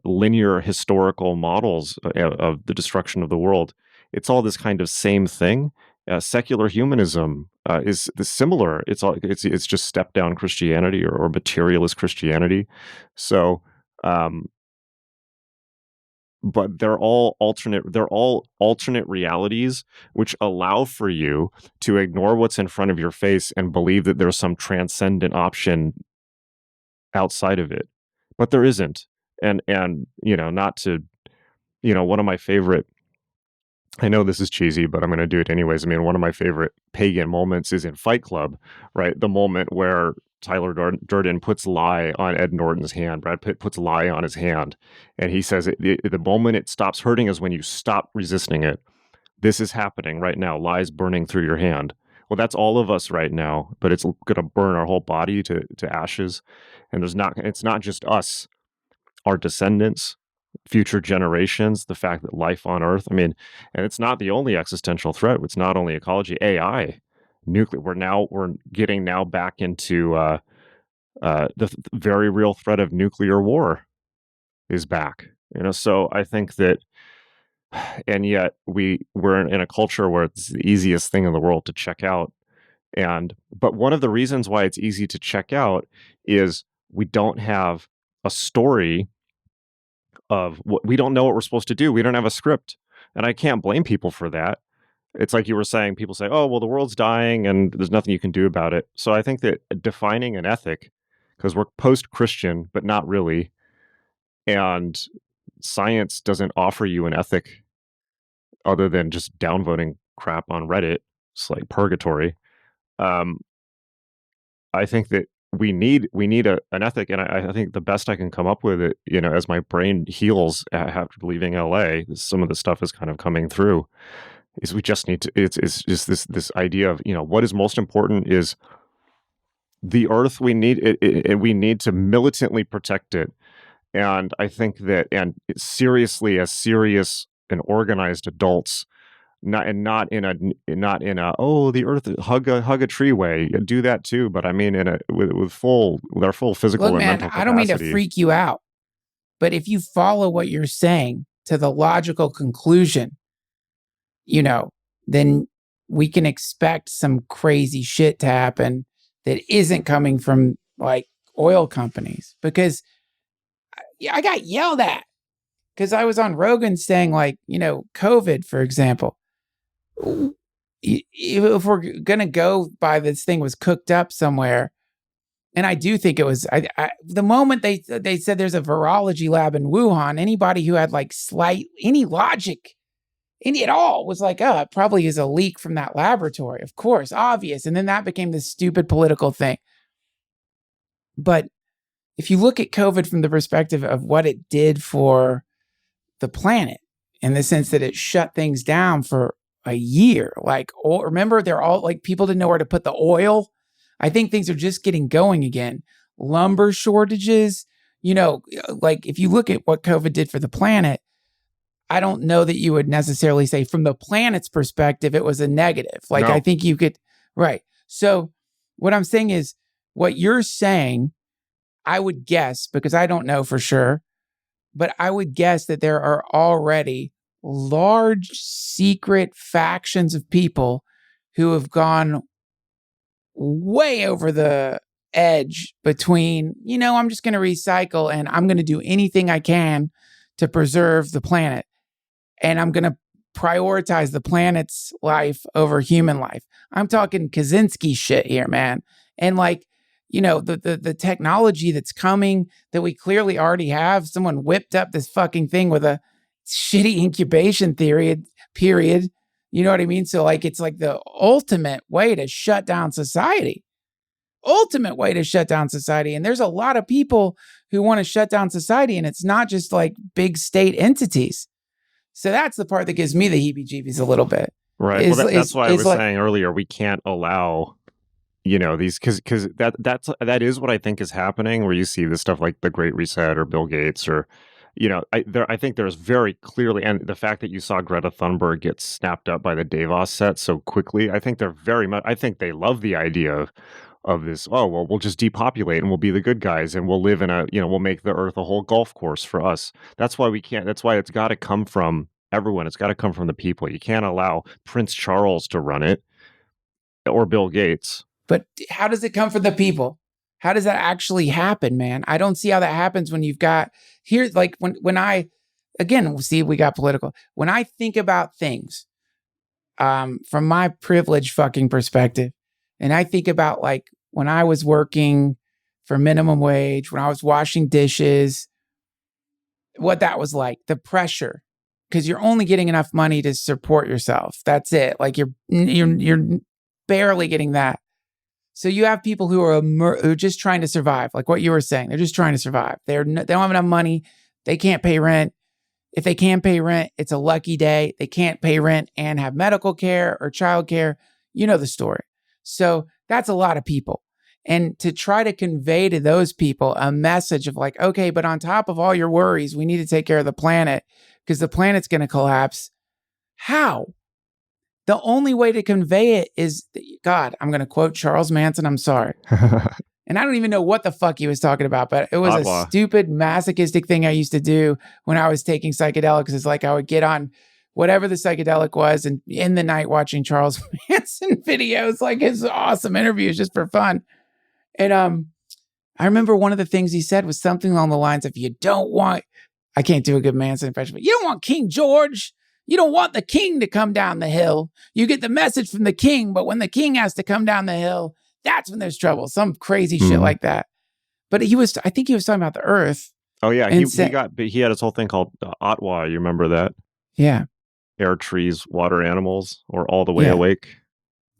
linear historical models of the destruction of the world. It's all this kind of same thing. Secular humanism is similar. It's just step down Christianity or materialist Christianity. So, but they're all alternate realities which allow for you to ignore what's in front of your face and believe that there's some transcendent option outside of it, but there isn't. And not to, one of my favorite, I know this is cheesy, but I'm going to do it anyways. I mean, one of my favorite pagan moments is in Fight Club, right? The moment where Tyler Durden puts lye on Ed Norton's hand. Brad Pitt puts lye on his hand. And he says, the moment it stops hurting is when you stop resisting it. This is happening right now. Lie's burning through your hand. Well, that's all of us right now, but it's going to burn our whole body to ashes. And it's not just us, our descendants, future generations, the fact that life on Earth, I mean, and it's not the only existential threat. It's not only ecology, AI, nuclear. We're getting now back into the very real threat of nuclear war is back. So I think that, and yet we're in a culture where it's the easiest thing in the world to check out. But one of the reasons why it's easy to check out is we don't have a story of what we don't know what we're supposed to do. We don't have a script. And I can't blame people for that. It's like you were saying, people say, oh, well, the world's dying and there's nothing you can do about it. So I think that defining an ethic, because we're post-Christian, but not really, and science doesn't offer you an ethic other than just downvoting crap on Reddit. It's like purgatory. I think that we need an ethic, and I think the best I can come up with it, as my brain heals after leaving LA, some of the stuff is kind of coming through. Is we just need to. It's just this idea of what is most important is the Earth. We need it, and we need to militantly protect it. And I think that, and seriously, as serious and organized adults. Not in a oh, the Earth, hug a tree way. Do that too, but I mean with their full physical and mental capacity. I don't mean to freak you out, but if you follow what you're saying to the logical conclusion, then we can expect some crazy shit to happen that isn't coming from like oil companies. Because I got yelled at because I was on Rogan saying like, COVID, for example. If we're gonna go by this thing was cooked up somewhere, and I do think it was. The moment they said there's a virology lab in Wuhan, anybody who had like any logic, any at all, was like, oh, it probably is a leak from that laboratory. Of course, obvious. And then that became this stupid political thing. But if you look at COVID from the perspective of what it did for the planet, in the sense that it shut things down for a year. Like, remember, they're all like, people didn't know where to put the oil. I think things are just getting going again. Lumber shortages, like if you look at what COVID did for the planet, I don't know that you would necessarily say from the planet's perspective, it was a negative. Like, No. I think you could, right. So what I'm saying is what you're saying, I would guess, because I don't know for sure, but I would guess that there are already large secret factions of people who have gone way over the edge between, I'm just going to recycle and I'm going to do anything I can to preserve the planet. And I'm going to prioritize the planet's life over human life. I'm talking Kaczynski shit here, man. And like, the technology that's coming that we clearly already have, someone whipped up this fucking thing with a shitty incubation period. You know what I mean? So like, it's like the ultimate way to shut down society. And there's a lot of people who want to shut down society, and it's not just like big state entities. So that's the part that gives me the heebie-jeebies a little bit. Right. That's why I was saying earlier, we can't allow, these, because that is what I think is happening, where you see this stuff like the Great Reset or Bill Gates or, I think there's very clearly, and the fact that you saw Greta Thunberg get snapped up by the Davos set so quickly, I think I think they love the idea of this, we'll just depopulate and we'll be the good guys and we'll live in we'll make the earth a whole golf course for us. That's why it's got to come from everyone. It's got to come from the people. You can't allow Prince Charles to run it or Bill Gates. But how does it come from the people? How does that actually happen, man? I don't see how that happens when you've got here, like when I, again, see, we got political. When I think about things from my privileged fucking perspective, and I think about like when I was working for minimum wage, when I was washing dishes, what that was like, the pressure, because you're only getting enough money to support yourself. That's it. Like you're barely getting that. So you have people who are just trying to survive, like what you were saying. They're just trying to survive. They don't have enough money. They can't pay rent. If they can pay rent, it's a lucky day. They can't pay rent and have medical care or child care. You know the story. So that's a lot of people. And to try to convey to those people a message of like, okay, but on top of all your worries, we need to take care of the planet because the planet's going to collapse. How? The only way to convey it is, God, I'm going to quote Charles Manson. I'm sorry. And I don't even know what the fuck he was talking about, but it was a stupid masochistic thing I used to do when I was taking psychedelics. It's like I would get on whatever the psychedelic was and in the night watching Charles Manson videos, like his awesome interviews just for fun. And I remember one of the things he said was something along the lines of, I can't do a good Manson impression, but you don't want King George. You don't want the king to come down the hill. You get the message from the king, but when the king has to come down the hill, that's when there's trouble. Some crazy shit like that. But I think he was talking about the earth. Oh yeah, he had his whole thing called Otwa. You remember that? Yeah. Air, trees, water, animals, or all the way awake.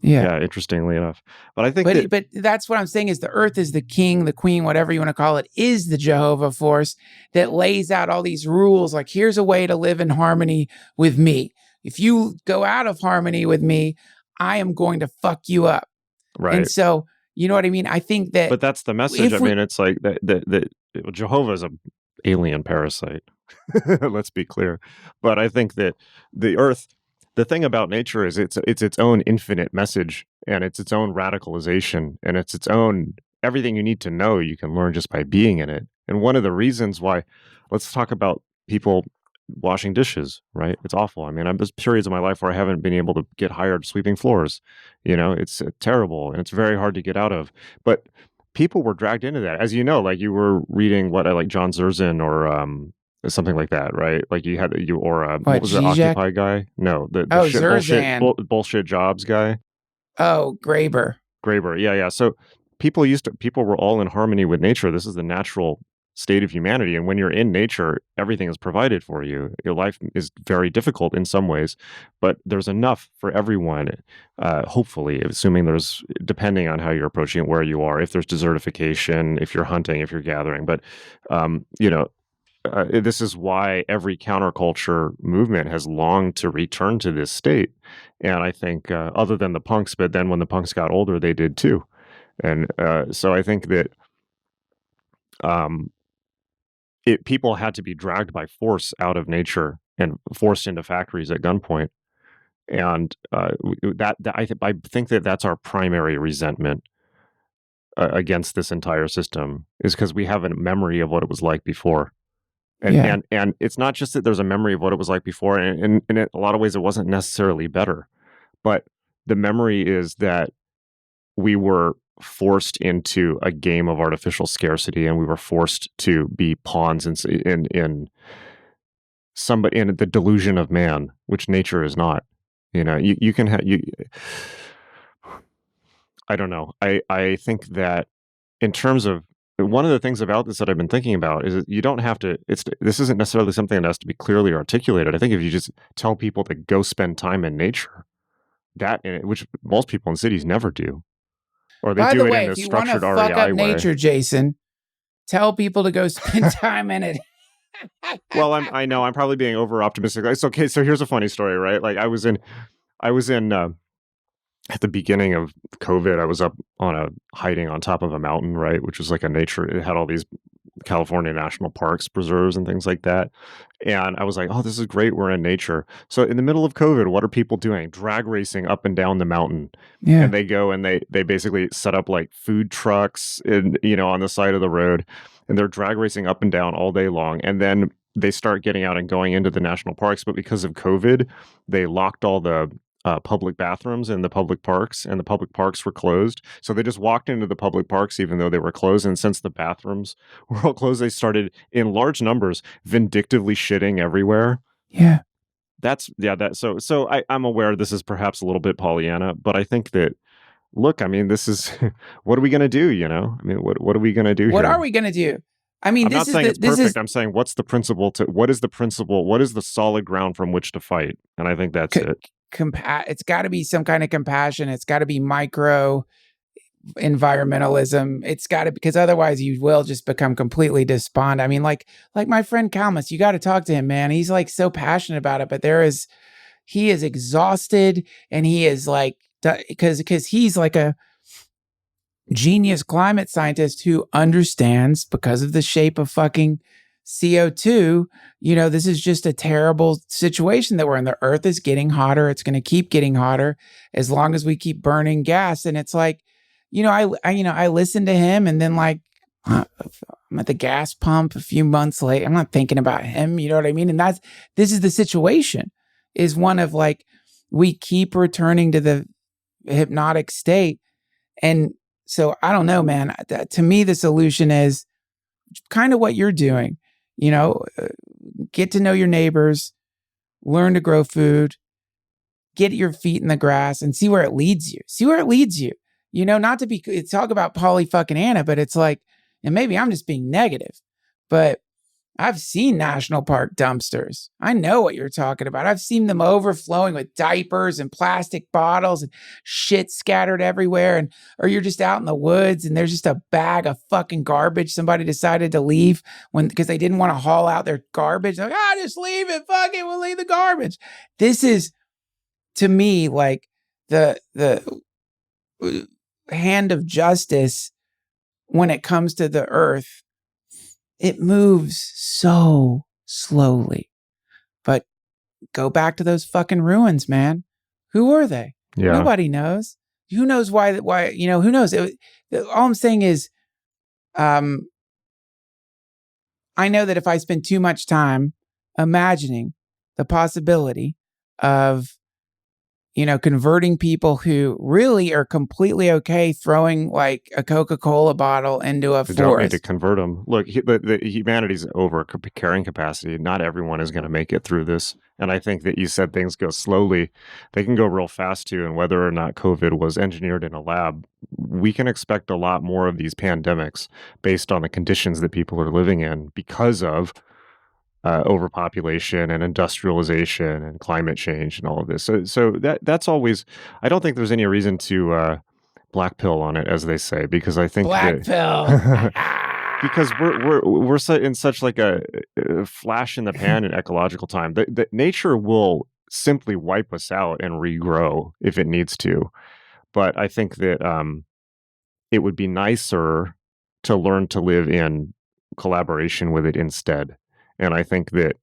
Yeah, interestingly enough. But I think but that's what I'm saying is the earth is the king, the queen, whatever you want to call it, is the Jehovah force that lays out all these rules. Like, here's a way to live in harmony with me. If you go out of harmony with me, I am going to fuck you up. Right. And so, you know what I mean? I think that... But that's the message. I mean, it's like that Jehovah is an alien parasite. Let's be clear. But I think that the earth... The thing about nature is it's its own infinite message, and it's its own radicalization, and it's its own everything you need to know you can learn just by being in it. And one of the reasons why, let's talk about people washing dishes, right? It's awful. I mean, there's periods of my life where I haven't been able to get hired sweeping floors. It's terrible, and it's very hard to get out of. But people were dragged into that, as you know, like you were reading what I like John Zerzan or something like that, right? Like what was the Occupy guy? No, the bullshit jobs guy. Oh, Graeber, yeah. So people were all in harmony with nature. This is the natural state of humanity, and when you're in nature, everything is provided for you. Your life is very difficult in some ways, but there's enough for everyone. Hopefully, depending on how you're approaching it, where you are, if there's desertification, if you're hunting, if you're gathering, but this is why every counterculture movement has longed to return to this state. And I think, other than the punks, but then when the punks got older, they did too. And so I think that people had to be dragged by force out of nature and forced into factories at gunpoint. And I think that that's our primary resentment against this entire system, is because we have a memory of what it was like before. And it's not just that there's a memory of what it was like before, and in a lot of ways it wasn't necessarily better, but the memory is that we were forced into a game of artificial scarcity, and we were forced to be pawns in the delusion of man, which nature is not. You know, you can have I don't know. I think that in terms of one of the things about this that I've been thinking about is that you don't have to, this isn't necessarily something that has to be clearly articulated. I think if you just tell people to go spend time in nature, which most people in cities never do, or they do it in a structured REI way. If you want to fuck up nature, Jason, tell people to go spend time in it. Well, I know I'm probably being over optimistic. It's okay. So here's a funny story, right? Like I was in at the beginning of COVID, I was up hiding on top of a mountain, right? Which was like it had all these California national parks, preserves, and things like that. And I was like, oh, this is great. We're in nature. So in the middle of COVID, what are people doing? Drag racing up and down the mountain. Yeah. And they go and they basically set up like food trucks on the side of the road. And they're drag racing up and down all day long. And then they start getting out and going into the national parks. But because of COVID, they locked all the public bathrooms in the public parks, and the public parks were closed. So they just walked into the public parks even though they were closed. And since the bathrooms were all closed, they started in large numbers vindictively shitting everywhere. Yeah. So I'm aware this is perhaps a little bit Pollyanna, but I think that, look, I mean, this is, what are we going to do? I mean, what are we going to do here? What are we going to do? I mean, I'm not saying it's perfect. I'm saying, what is the principle? What is the solid ground from which to fight? And I think that's it. It's got to be some kind of compassion. It's got to be micro environmentalism. It's got to, because otherwise you will just become completely despondent. I mean, like my friend Kalmus, you got to talk to him, man. He's like so passionate about it, but he is exhausted, and he is like, because he's like a genius climate scientist who understands, because of the shape of fucking CO2, this is just a terrible situation that we're in. The earth is getting hotter. It's going to keep getting hotter as long as we keep burning gas. And it's like, I listen to him, and then like, I'm at the gas pump a few months later. I'm not thinking about him. You know what I mean? And this is the situation, is one of like, we keep returning to the hypnotic state. And so I don't know, man, to me, the solution is kind of what you're doing. Get to know your neighbors, learn to grow food, get your feet in the grass, and see where it leads you. Not to be talk about Polly fucking Anna, but it's like, and maybe I'm just being negative, but I've seen national park dumpsters. I know what you're talking about. I've seen them overflowing with diapers and plastic bottles and shit scattered everywhere. Or you're just out in the woods and there's just a bag of fucking garbage somebody decided to leave because they didn't want to haul out their garbage. They're like, just leave it. Fuck it. We'll leave the garbage. This is, to me, like the hand of justice when it comes to the earth. It moves so slowly. But go back to those fucking ruins, man. Who were they? Yeah. Nobody knows. Who knows why, who knows? All I'm saying is, I know that if I spend too much time imagining the possibility of, converting people who really are completely okay throwing like a Coca-Cola bottle into a forest. Don't need to convert them. Look, the humanity's over carrying capacity. Not everyone is going to make it through this. And I think that you said things go slowly. They can go real fast too. And whether or not COVID was engineered in a lab, we can expect a lot more of these pandemics based on the conditions that people are living in because of overpopulation and industrialization and climate change and all of this. So that's always, I don't think there's any reason to black pill on it, as they say, because I think black pill. because we're in such like a flash in the pan in ecological time. That nature will simply wipe us out and regrow if it needs to. But I think that it would be nicer to learn to live in collaboration with it instead. And I think that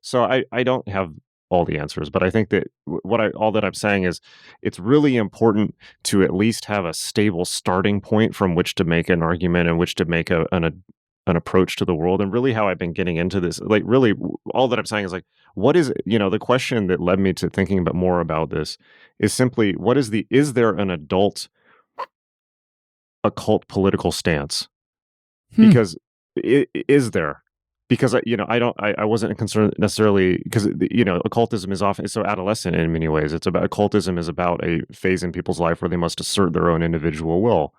so I don't have all the answers, but I think that all that I'm saying is it's really important to at least have a stable starting point from which to make an argument and which to make an approach to the world. And really how I've been getting into this, like really all that I'm saying is like, what is, the question that led me to thinking more about this is simply, is there an adult occult political stance? Because is there? Because I wasn't concerned necessarily because occultism is often so adolescent in many ways. Occultism is about a phase in people's life where they must assert their own individual will,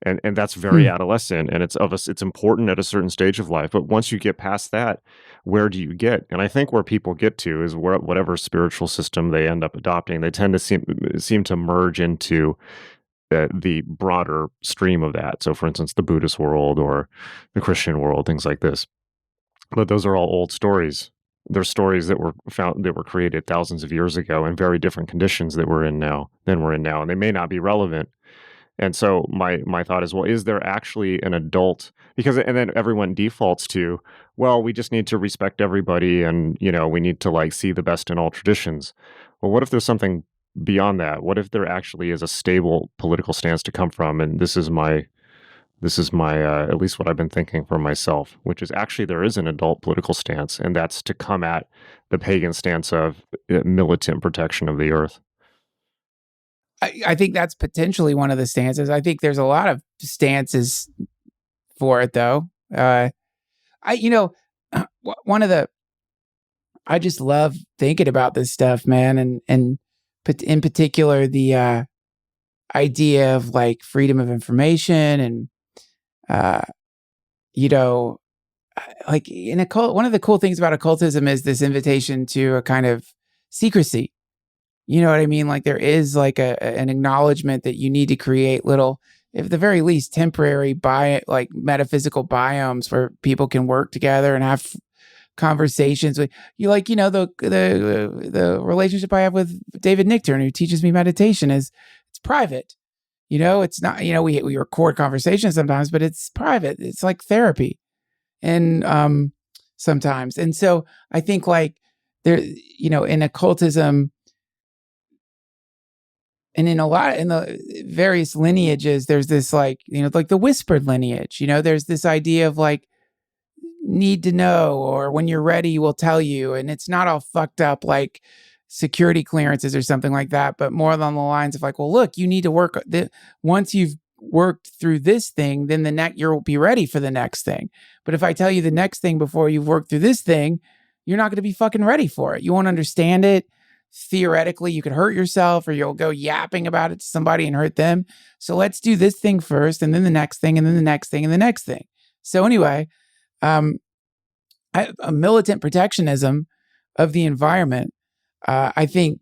and that's very adolescent, and it's important at a certain stage of life. But once you get past that, where do you get? And I think where people get to is whatever spiritual system they end up adopting, they tend to seem to merge into the broader stream of that. So, for instance, the Buddhist world or the Christian world, things like this. But those are all old stories. They're stories that were created thousands of years ago in very different conditions than we're in now, and they may not be relevant. And so my thought is, well, is there actually an adult? And then everyone defaults to, well, we just need to respect everybody, and we need to like see the best in all traditions. Well, what if there's something beyond that? What if there actually is a stable political stance to come from? And this is my at least what I've been thinking for myself, which is actually there is an adult political stance, and that's to come at the pagan stance of militant protection of the earth. I think that's potentially one of the stances. I think there's a lot of stances for it, though. I just love thinking about this stuff, man, and in particular the idea of like freedom of information and like in occult, one of the cool things about occultism is this invitation to a kind of secrecy. You know what I mean? Like there is like an acknowledgement that you need to create little, at the very least, temporary like metaphysical biomes where people can work together and have conversations with you. Like, the relationship I have with David Nichtern, who teaches me meditation, it's private. It's not, we record conversations sometimes, but it's private. It's like therapy. And sometimes. And so I think like there, in occultism and in the various lineages, there's this like, like the whispered lineage, there's this idea of like need to know, or when you're ready, we'll tell you. And it's not all fucked up like security clearances or something like that, but more along the lines of like, well, look, you need to work once you've worked through this thing, then you'll be ready for the next thing. But if I tell you the next thing before you've worked through this thing, you're not going to be fucking ready for it. You won't understand it. Theoretically, you could hurt yourself, or you'll go yapping about it to somebody and hurt them. So let's do this thing first, and then the next thing, and then the next thing, and the next thing. So anyway, a militant protectionism of the environment, I think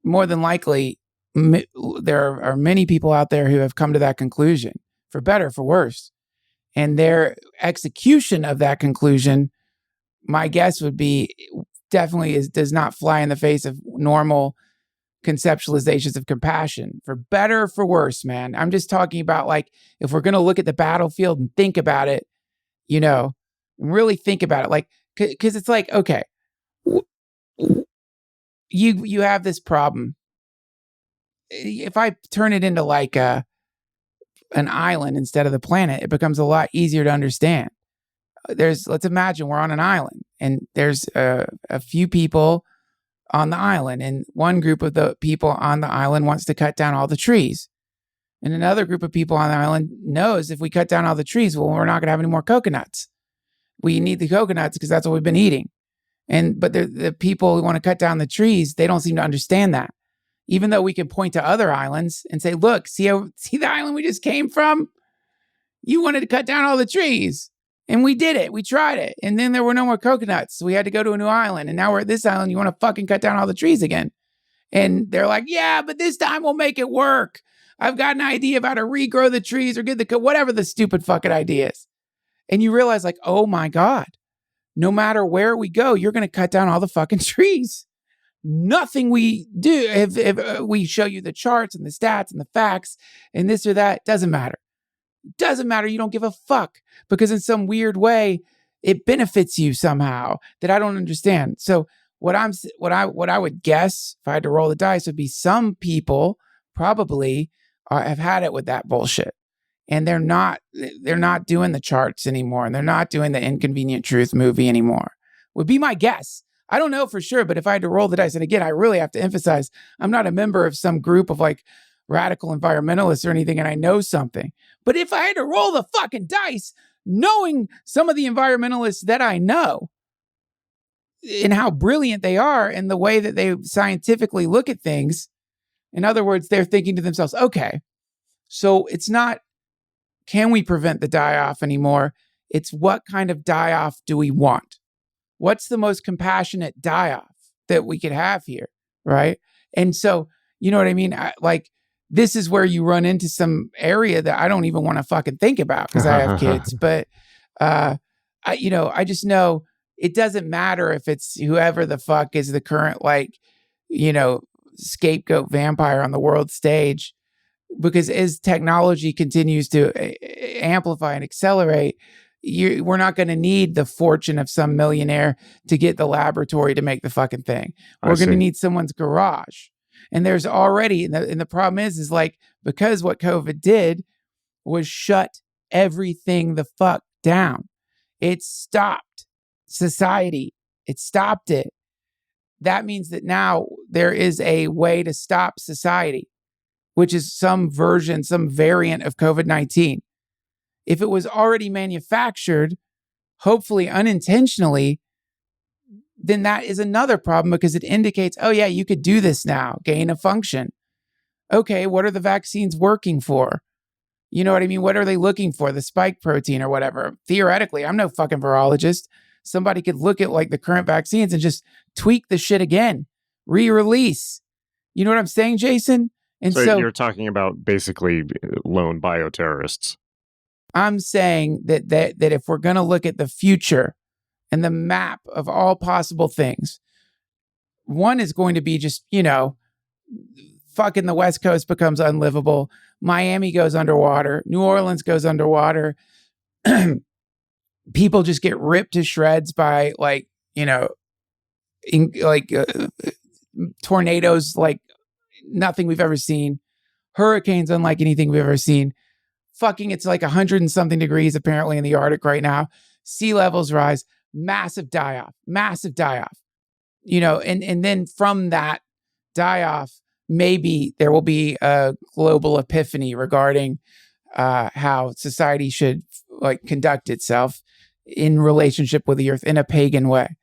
more than likely there are many people out there who have come to that conclusion, for better, for worse. And their execution of that conclusion, my guess would be, definitely does not fly in the face of normal conceptualizations of compassion, for better or for worse, man. I'm just talking about like, if we're going to look at the battlefield and think about it, really think about it. Like, because it's like, okay, you have this problem. If I turn it into like an island instead of the planet, it becomes a lot easier to understand. Let's imagine we're on an island, and there's a few people on the island, and one group of the people on the island wants to cut down all the trees. And another group of people on the island knows if we cut down all the trees, well, we're not going to have any more coconuts. We need the coconuts because that's what we've been eating. But the people who want to cut down the trees, they don't seem to understand that. Even though we can point to other islands and say, look, see the island we just came from? You wanted to cut down all the trees. And we did it. We tried it. And then there were no more coconuts. So we had to go to a new island. And now we're at this island. You want to fucking cut down all the trees again. And they're like, yeah, but this time we'll make it work. I've got an idea about how to regrow the trees or get the, whatever the stupid fucking idea is. And you realize like, oh my God, no matter where we go, you're going to cut down all the fucking trees. Nothing we do, if we show you the charts and the stats and the facts and this or that, doesn't matter. Doesn't matter. You don't give a fuck because in some weird way, it benefits you somehow that I don't understand. So what I would guess if I had to roll the dice would be some people probably have had it with that bullshit, and they're not doing the charts anymore, and they're not doing the Inconvenient Truth movie anymore. Would be my guess. I don't know for sure, but if I had to roll the dice, and again, I really have to emphasize, I'm not a member of some group of like radical environmentalists or anything, and I know something. But if I had to roll the fucking dice, knowing some of the environmentalists that I know and how brilliant they are and the way that they scientifically look at things, in other words, they're thinking to themselves, okay, so it's not, can we prevent the die-off anymore? It's what kind of die-off do we want? What's the most compassionate die-off that we could have here, right? And so, you know what I mean? This is where you run into some area that I don't even want to fucking think about because I have kids. But, I just know it doesn't matter if it's whoever the fuck is the current, scapegoat vampire on the world stage, because as technology continues to amplify and accelerate, we're not going to need the fortune of some millionaire to get the laboratory to make the fucking thing. We're going to need someone's garage. And there's already, and the problem is like, because what COVID did was shut everything the fuck down. It stopped society. It stopped it. That means that now there is a way to stop society, which is some version, some variant of COVID-19. If it was already manufactured, hopefully unintentionally, then that is another problem because it indicates, oh yeah, you could do this now, gain of function. Okay, what are the vaccines working for? You know what I mean? What are they looking for? The spike protein or whatever. Theoretically, I'm no fucking virologist. Somebody could look at like the current vaccines and just tweak the shit again, re-release. You know what I'm saying, Jason? And so you're talking about basically lone bioterrorists. I'm saying that if we're going to look at the future and the map of all possible things, one is going to be just, fucking the West Coast becomes unlivable. Miami goes underwater. New Orleans goes underwater. People just get ripped to shreds by tornadoes like nothing we've ever seen. Hurricanes unlike anything we've ever seen. Fucking, it's like 100 and something degrees apparently in the Arctic right now. Sea levels rise. Massive die-off. And then from that die-off, maybe there will be a global epiphany regarding how society should conduct itself in relationship with the earth in a pagan way.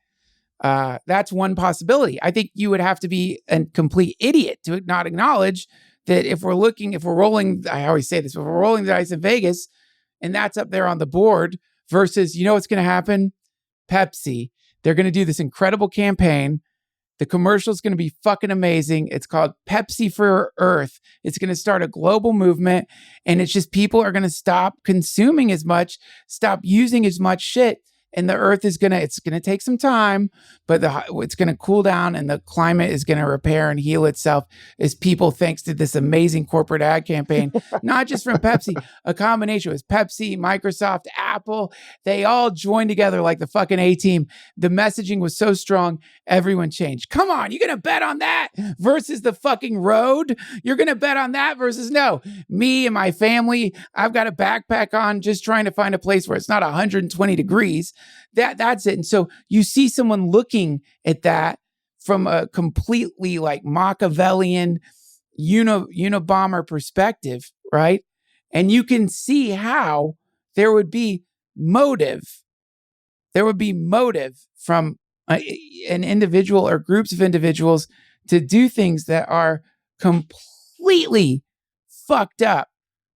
That's one possibility. I think you would have to be a complete idiot to not acknowledge that if we're rolling, I always say this, if we're rolling the dice in Vegas and that's up there on the board versus, what's going to happen? Pepsi. They're going to do this incredible campaign. The commercial is going to be fucking amazing. It's called Pepsi for Earth. It's going to start a global movement. And it's just people are going to stop consuming as much, stop using as much shit. And the earth is it's going to take some time, but it's going to cool down and the climate is going to repair and heal itself as people, thanks to this amazing corporate ad campaign, not just from Pepsi, a combination with Pepsi, Microsoft, Apple, they all joined together like the fucking A-team. The messaging was so strong, everyone changed. Come on, you're going to bet on that versus the fucking road? You're going to bet on that versus no. Me and my family, I've got a backpack on just trying to find a place where it's not 120 degrees. That's it. And so you see someone looking at that from a completely Machiavellian Unabomber perspective, right? And you can see how there would be motive. There would be motive from an individual or groups of individuals to do things that are completely fucked up,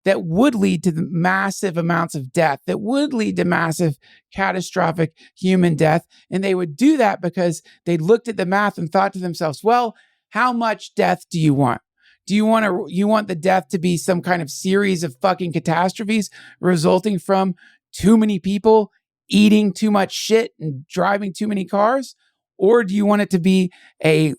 that would lead to the massive amounts of death, that would lead to massive catastrophic human death. And they would do that because they looked at the math and thought to themselves, well, how much death do you want? Do you want the death to be some kind of series of fucking catastrophes resulting from too many people eating too much shit and driving too many cars? Or do you want it to be a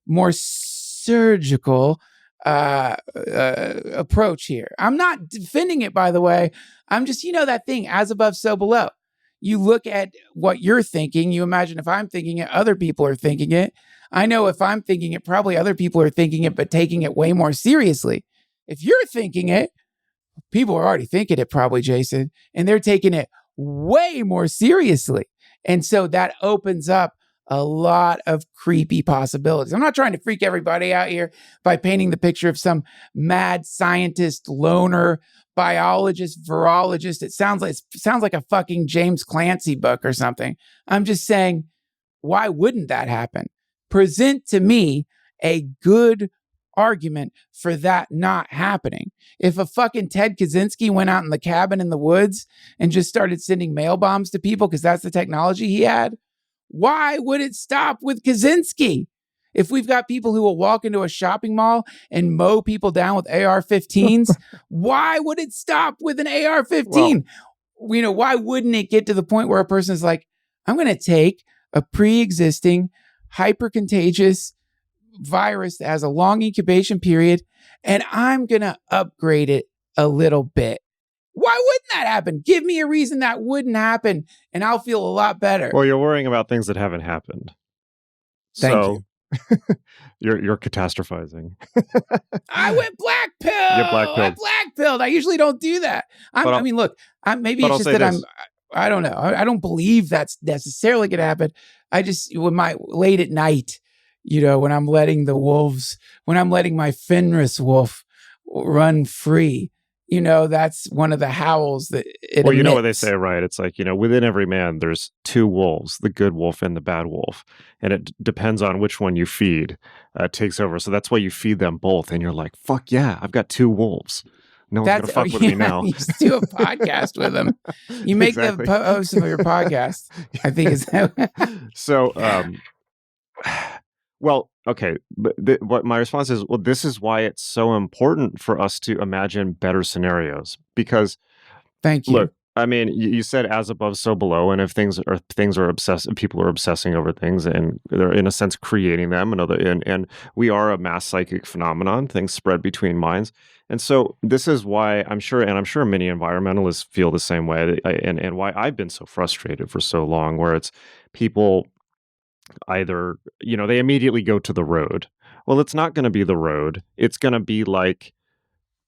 more surgical approach here? I'm not defending it, by the way. I'm just, that thing, as above, so below. You look at what you're thinking. You imagine if I'm thinking it, other people are thinking it. I know if I'm thinking it, probably other people are thinking it, but taking it way more seriously. If you're thinking it, people are already thinking it probably, Jason, and they're taking it way more seriously. And so that opens up a lot of creepy possibilities. I'm not trying to freak everybody out here by painting the picture of some mad scientist, loner, biologist, virologist. It sounds like a fucking James Clancy book or something. I'm just saying, why wouldn't that happen? Present to me a good argument for that not happening. If a fucking Ted Kaczynski went out in the cabin in the woods and just started sending mail bombs to people because that's the technology he had, why would it stop with Kaczynski? If we've got people who will walk into a shopping mall and mow people down with AR-15s, why would it stop with an AR-15? Well, why wouldn't it get to the point where a person is like, I'm going to take a pre-existing hyper-contagious virus that has a long incubation period and I'm going to upgrade it a little bit. Why wouldn't that happen? Give me a reason that wouldn't happen and I'll feel a lot better. Well, you're worrying about things that haven't happened. Thank you. You're catastrophizing. I went black pill. I black pilled. I usually don't do that. Maybe it's just that I don't know. I don't believe that's necessarily going to happen. I just, late at night, when I'm letting my Fenris wolf run free, that's one of the howls that it Well, you know emits. what they say, right? It's like, within every man, there's two wolves, the good wolf and the bad wolf. And it depends on which one you feed, takes over. So that's why you feed them both. And you're like, fuck yeah, I've got two wolves. No one's going to fuck with me now. You just do a podcast with them. You make Exactly. the host of your podcast, I think is So, well, okay. But what my response is, well, this is why it's so important for us to imagine better scenarios. Because, Thank you. look, I mean, you said as above, so below, and if things are obsessed, people are obsessing over things, and they're in a sense creating them, and we are a mass psychic phenomenon. Things spread between minds, and so this is why I'm sure many environmentalists feel the same way, and why I've been so frustrated for so long, where it's people either they immediately go to the road. Well, it's not going to be the road. It's going to be like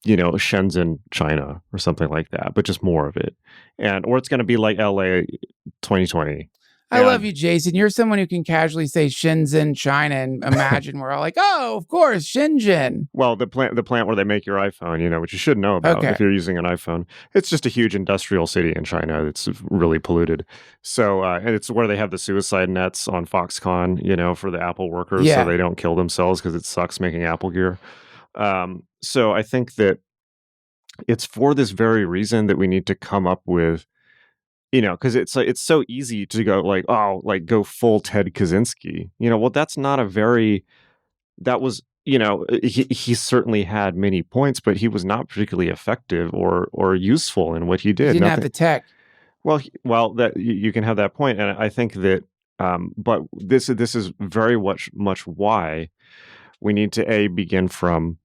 Shenzhen, China, or something like that, but just more of it. Or it's going to be like LA 2020. I love you, Jason. You're someone who can casually say Shenzhen, China, and imagine we're all like, oh, of course, Shenzhen. Well, the plant where they make your iPhone, which you should know about if you're using an iPhone. It's just a huge industrial city in China. It's really polluted. So, and it's where they have the suicide nets on Foxconn, for the Apple workers, so they don't kill themselves because it sucks making Apple gear. So I think that it's for this very reason that we need to come up with, because it's so easy to go go full Ted Kaczynski. Well, that's not that was, he certainly had many points, but he was not particularly effective or useful in what he did. He didn't have the tech. Well, that you can have that point, and I think that, but this is very much why we need to begin from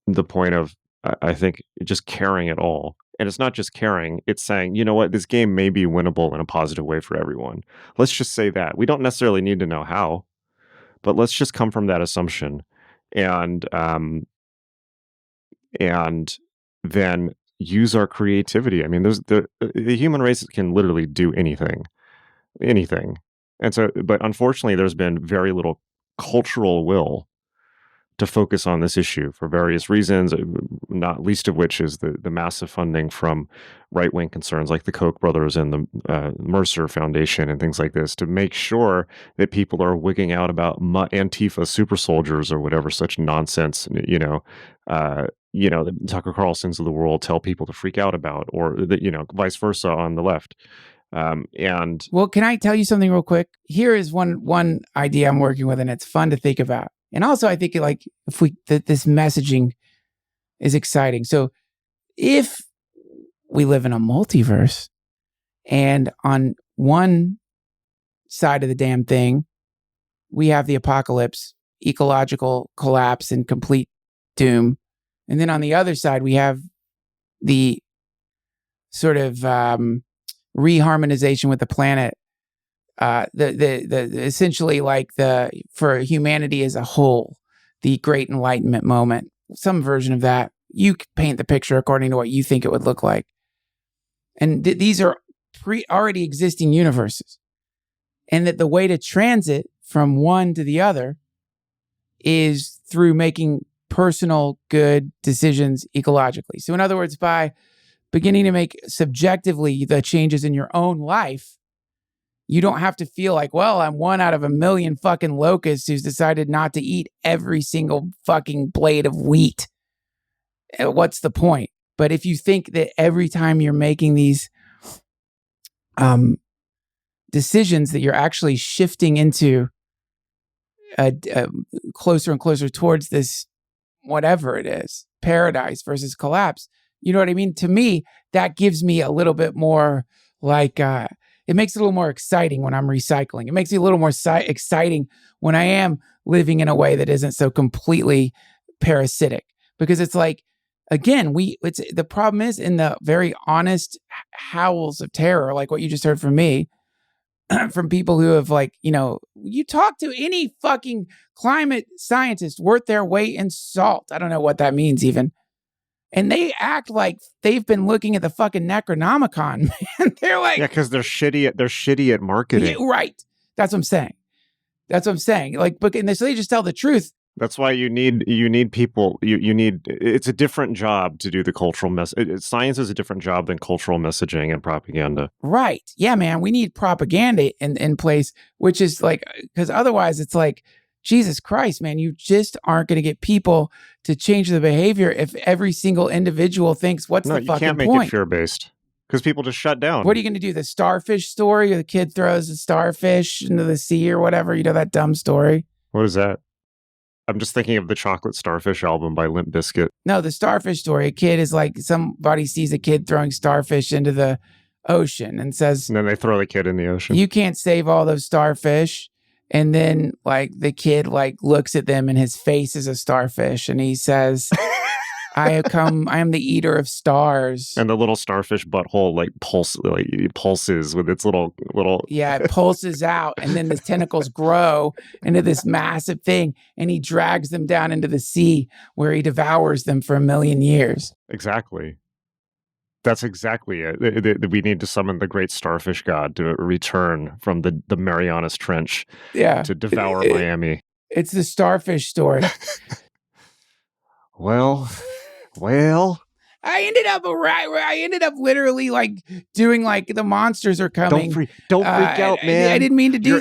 the point of, I think, just caring at all. And it's not just caring, it's saying, you know what, this game may be winnable in a positive way for everyone. Let's just say that. We don't necessarily need to know how, but let's just come from that assumption. And then use our creativity. I mean, the human race can literally do anything. And so, but unfortunately, there's been very little cultural will to focus on this issue for various reasons, not least of which is the massive funding from right-wing concerns like the Koch brothers and the Mercer Foundation and things like this, to make sure that people are wigging out about Antifa super soldiers or whatever such nonsense, the Tucker Carlsons of the world tell people to freak out about, or vice versa on the left. Well, can I tell you something real quick? Here is one idea I'm working with, and it's fun to think about. And also I think like if this messaging is exciting. So if we live in a multiverse and on one side of the damn thing, we have the apocalypse, ecological collapse and complete doom. And then on the other side, we have the sort of reharmonization with the planet. The essentially like for humanity as a whole, the Great Enlightenment moment, some version of that. You paint the picture according to what you think it would look like. And these are already existing universes. And that the way to transit from one to the other is through making personal good decisions ecologically. So in other words, by beginning to make subjectively the changes in your own life, you don't have to feel like, well, I'm one out of a million fucking locusts who's decided not to eat every single fucking blade of wheat. What's the point? But if you think that every time you're making these decisions that you're actually shifting into closer and closer towards this, whatever it is, paradise versus collapse, you know what I mean? To me, that gives me a little bit more like, it makes it a little more exciting when I'm recycling. It makes it a little more exciting when I am living in a way that isn't so completely parasitic. Because it's like, again, the problem is in the very honest howls of terror, like what you just heard from me, from people who have like, you talk to any fucking climate scientist worth their weight in salt. I don't know what that means even. And they act like they've been looking at the fucking Necronomicon, man. They're like, yeah, because they're shitty at marketing. Yeah, right. That's what I'm saying. Like, and so they just tell the truth. That's why you need people. You need. It's a different job to do the cultural science is a different job than cultural messaging and propaganda. Right. Yeah, man. We need propaganda in place, which is like, because otherwise it's like, Jesus Christ, man, you just aren't going to get people to change the behavior if every single individual thinks, what's the fucking point? No, you can't make it fear-based because people just shut down. What are you going to do? The starfish story, or the kid throws a starfish into the sea or whatever? That dumb story? What is that? I'm just thinking of the Chocolate Starfish album by Limp Bizkit. No, the starfish story. A kid is like, somebody sees a kid throwing starfish into the ocean and says... And then they throw the kid in the ocean. You can't save all those starfish. And then like the kid like looks at them and his face is a starfish and he says, I am the eater of stars. And the little starfish butthole pulses with its little. Yeah, it pulses out and then the tentacles grow into this massive thing and he drags them down into the sea where he devours them for 1,000,000 years. Exactly. That's exactly it. We need to summon the great starfish god to return from the Marianas Trench to devour Miami. It's the starfish story. Well. I ended up literally like doing like the monsters are coming. Don't freak out, man. I didn't mean to do. You're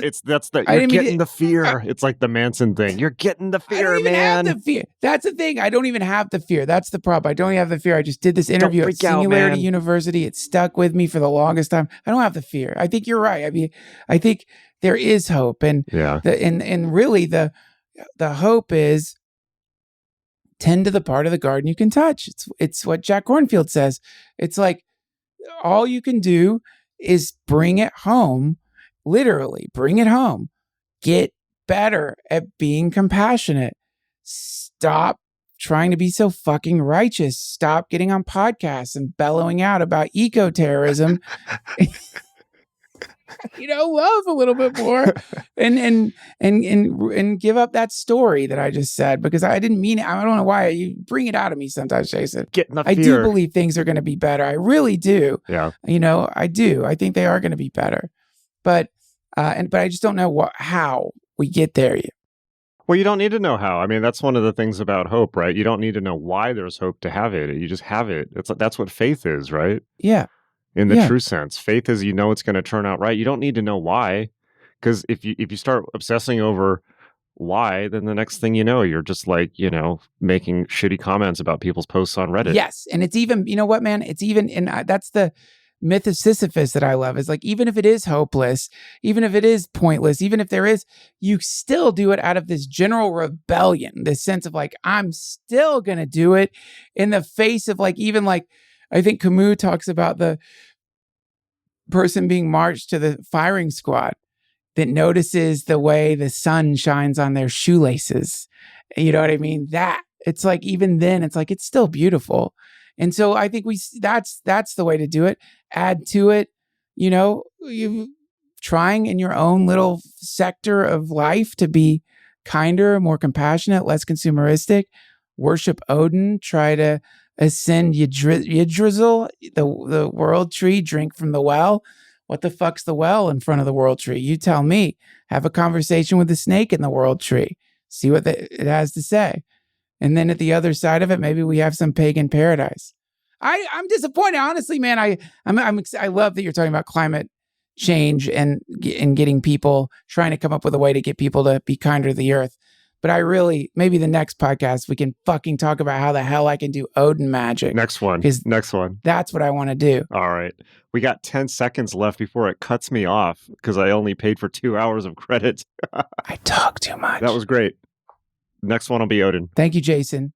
getting the fear. It's like the Manson thing. You're getting the fear, I don't even man. have the fear. That's the thing. I don't even have the fear. That's the problem. I don't even have the fear. I just did this interview at Singularity University. It stuck with me for the longest time. I don't have the fear. I think you're right. I mean, I think there is hope, and really the hope is. Tend to the part of the garden you can touch. It's what Jack Kornfield says. It's like all you can do is bring it home, literally bring it home. Get better at being compassionate. Stop trying to be so fucking righteous. Stop getting on podcasts and bellowing out about eco-terrorism. Love a little bit more and give up that story that I just said because I didn't mean it. I don't know why you bring it out of me sometimes, Jason. I do believe things are going to be better. I really do. Yeah. I do. I think they are going to be better, but I just don't know how we get there yet. Well, you don't need to know how. I mean, that's one of the things about hope, right? You don't need to know why there's hope to have it. You just have it. That's what faith is, right? Yeah. In the true sense, faith is it's going to turn out right. You don't need to know why, because if you start obsessing over why, then the next thing you know, you're just like making shitty comments about people's posts on Reddit. Yes, and it's even what, man? It's even, and that's the myth of Sisyphus that I love is like, even if it is hopeless, even if it is pointless, even if there is, you still do it out of this general rebellion, this sense of like, I'm still going to do it in the face of like, even like, I think Camus talks about the person being marched to the firing squad that notices the way the sun shines on their shoelaces. You know what I mean? That it's like, even then it's like, it's still beautiful. And so I think that's the way to do it. Add to it, you know, you trying in your own little sector of life to be kinder, more compassionate, less consumeristic, worship Odin, try to ascend Yggdrasil, the world tree, drink from the well. What the fuck's the well in front of the world tree? You tell me. Have a conversation with the snake in the world tree. See what it has to say. And then at the other side of it, maybe we have some pagan paradise. I'm disappointed, honestly, man. I love that you're talking about climate change and getting people, trying to come up with a way to get people to be kinder to the earth. But I really, maybe the next podcast we can fucking talk about how the hell I can do Odin magic. Next one. That's what I want to do. All right. We got 10 seconds left before it cuts me off because I only paid for 2 hours of credit. I talk too much. That was great. Next one will be Odin. Thank you, Jason.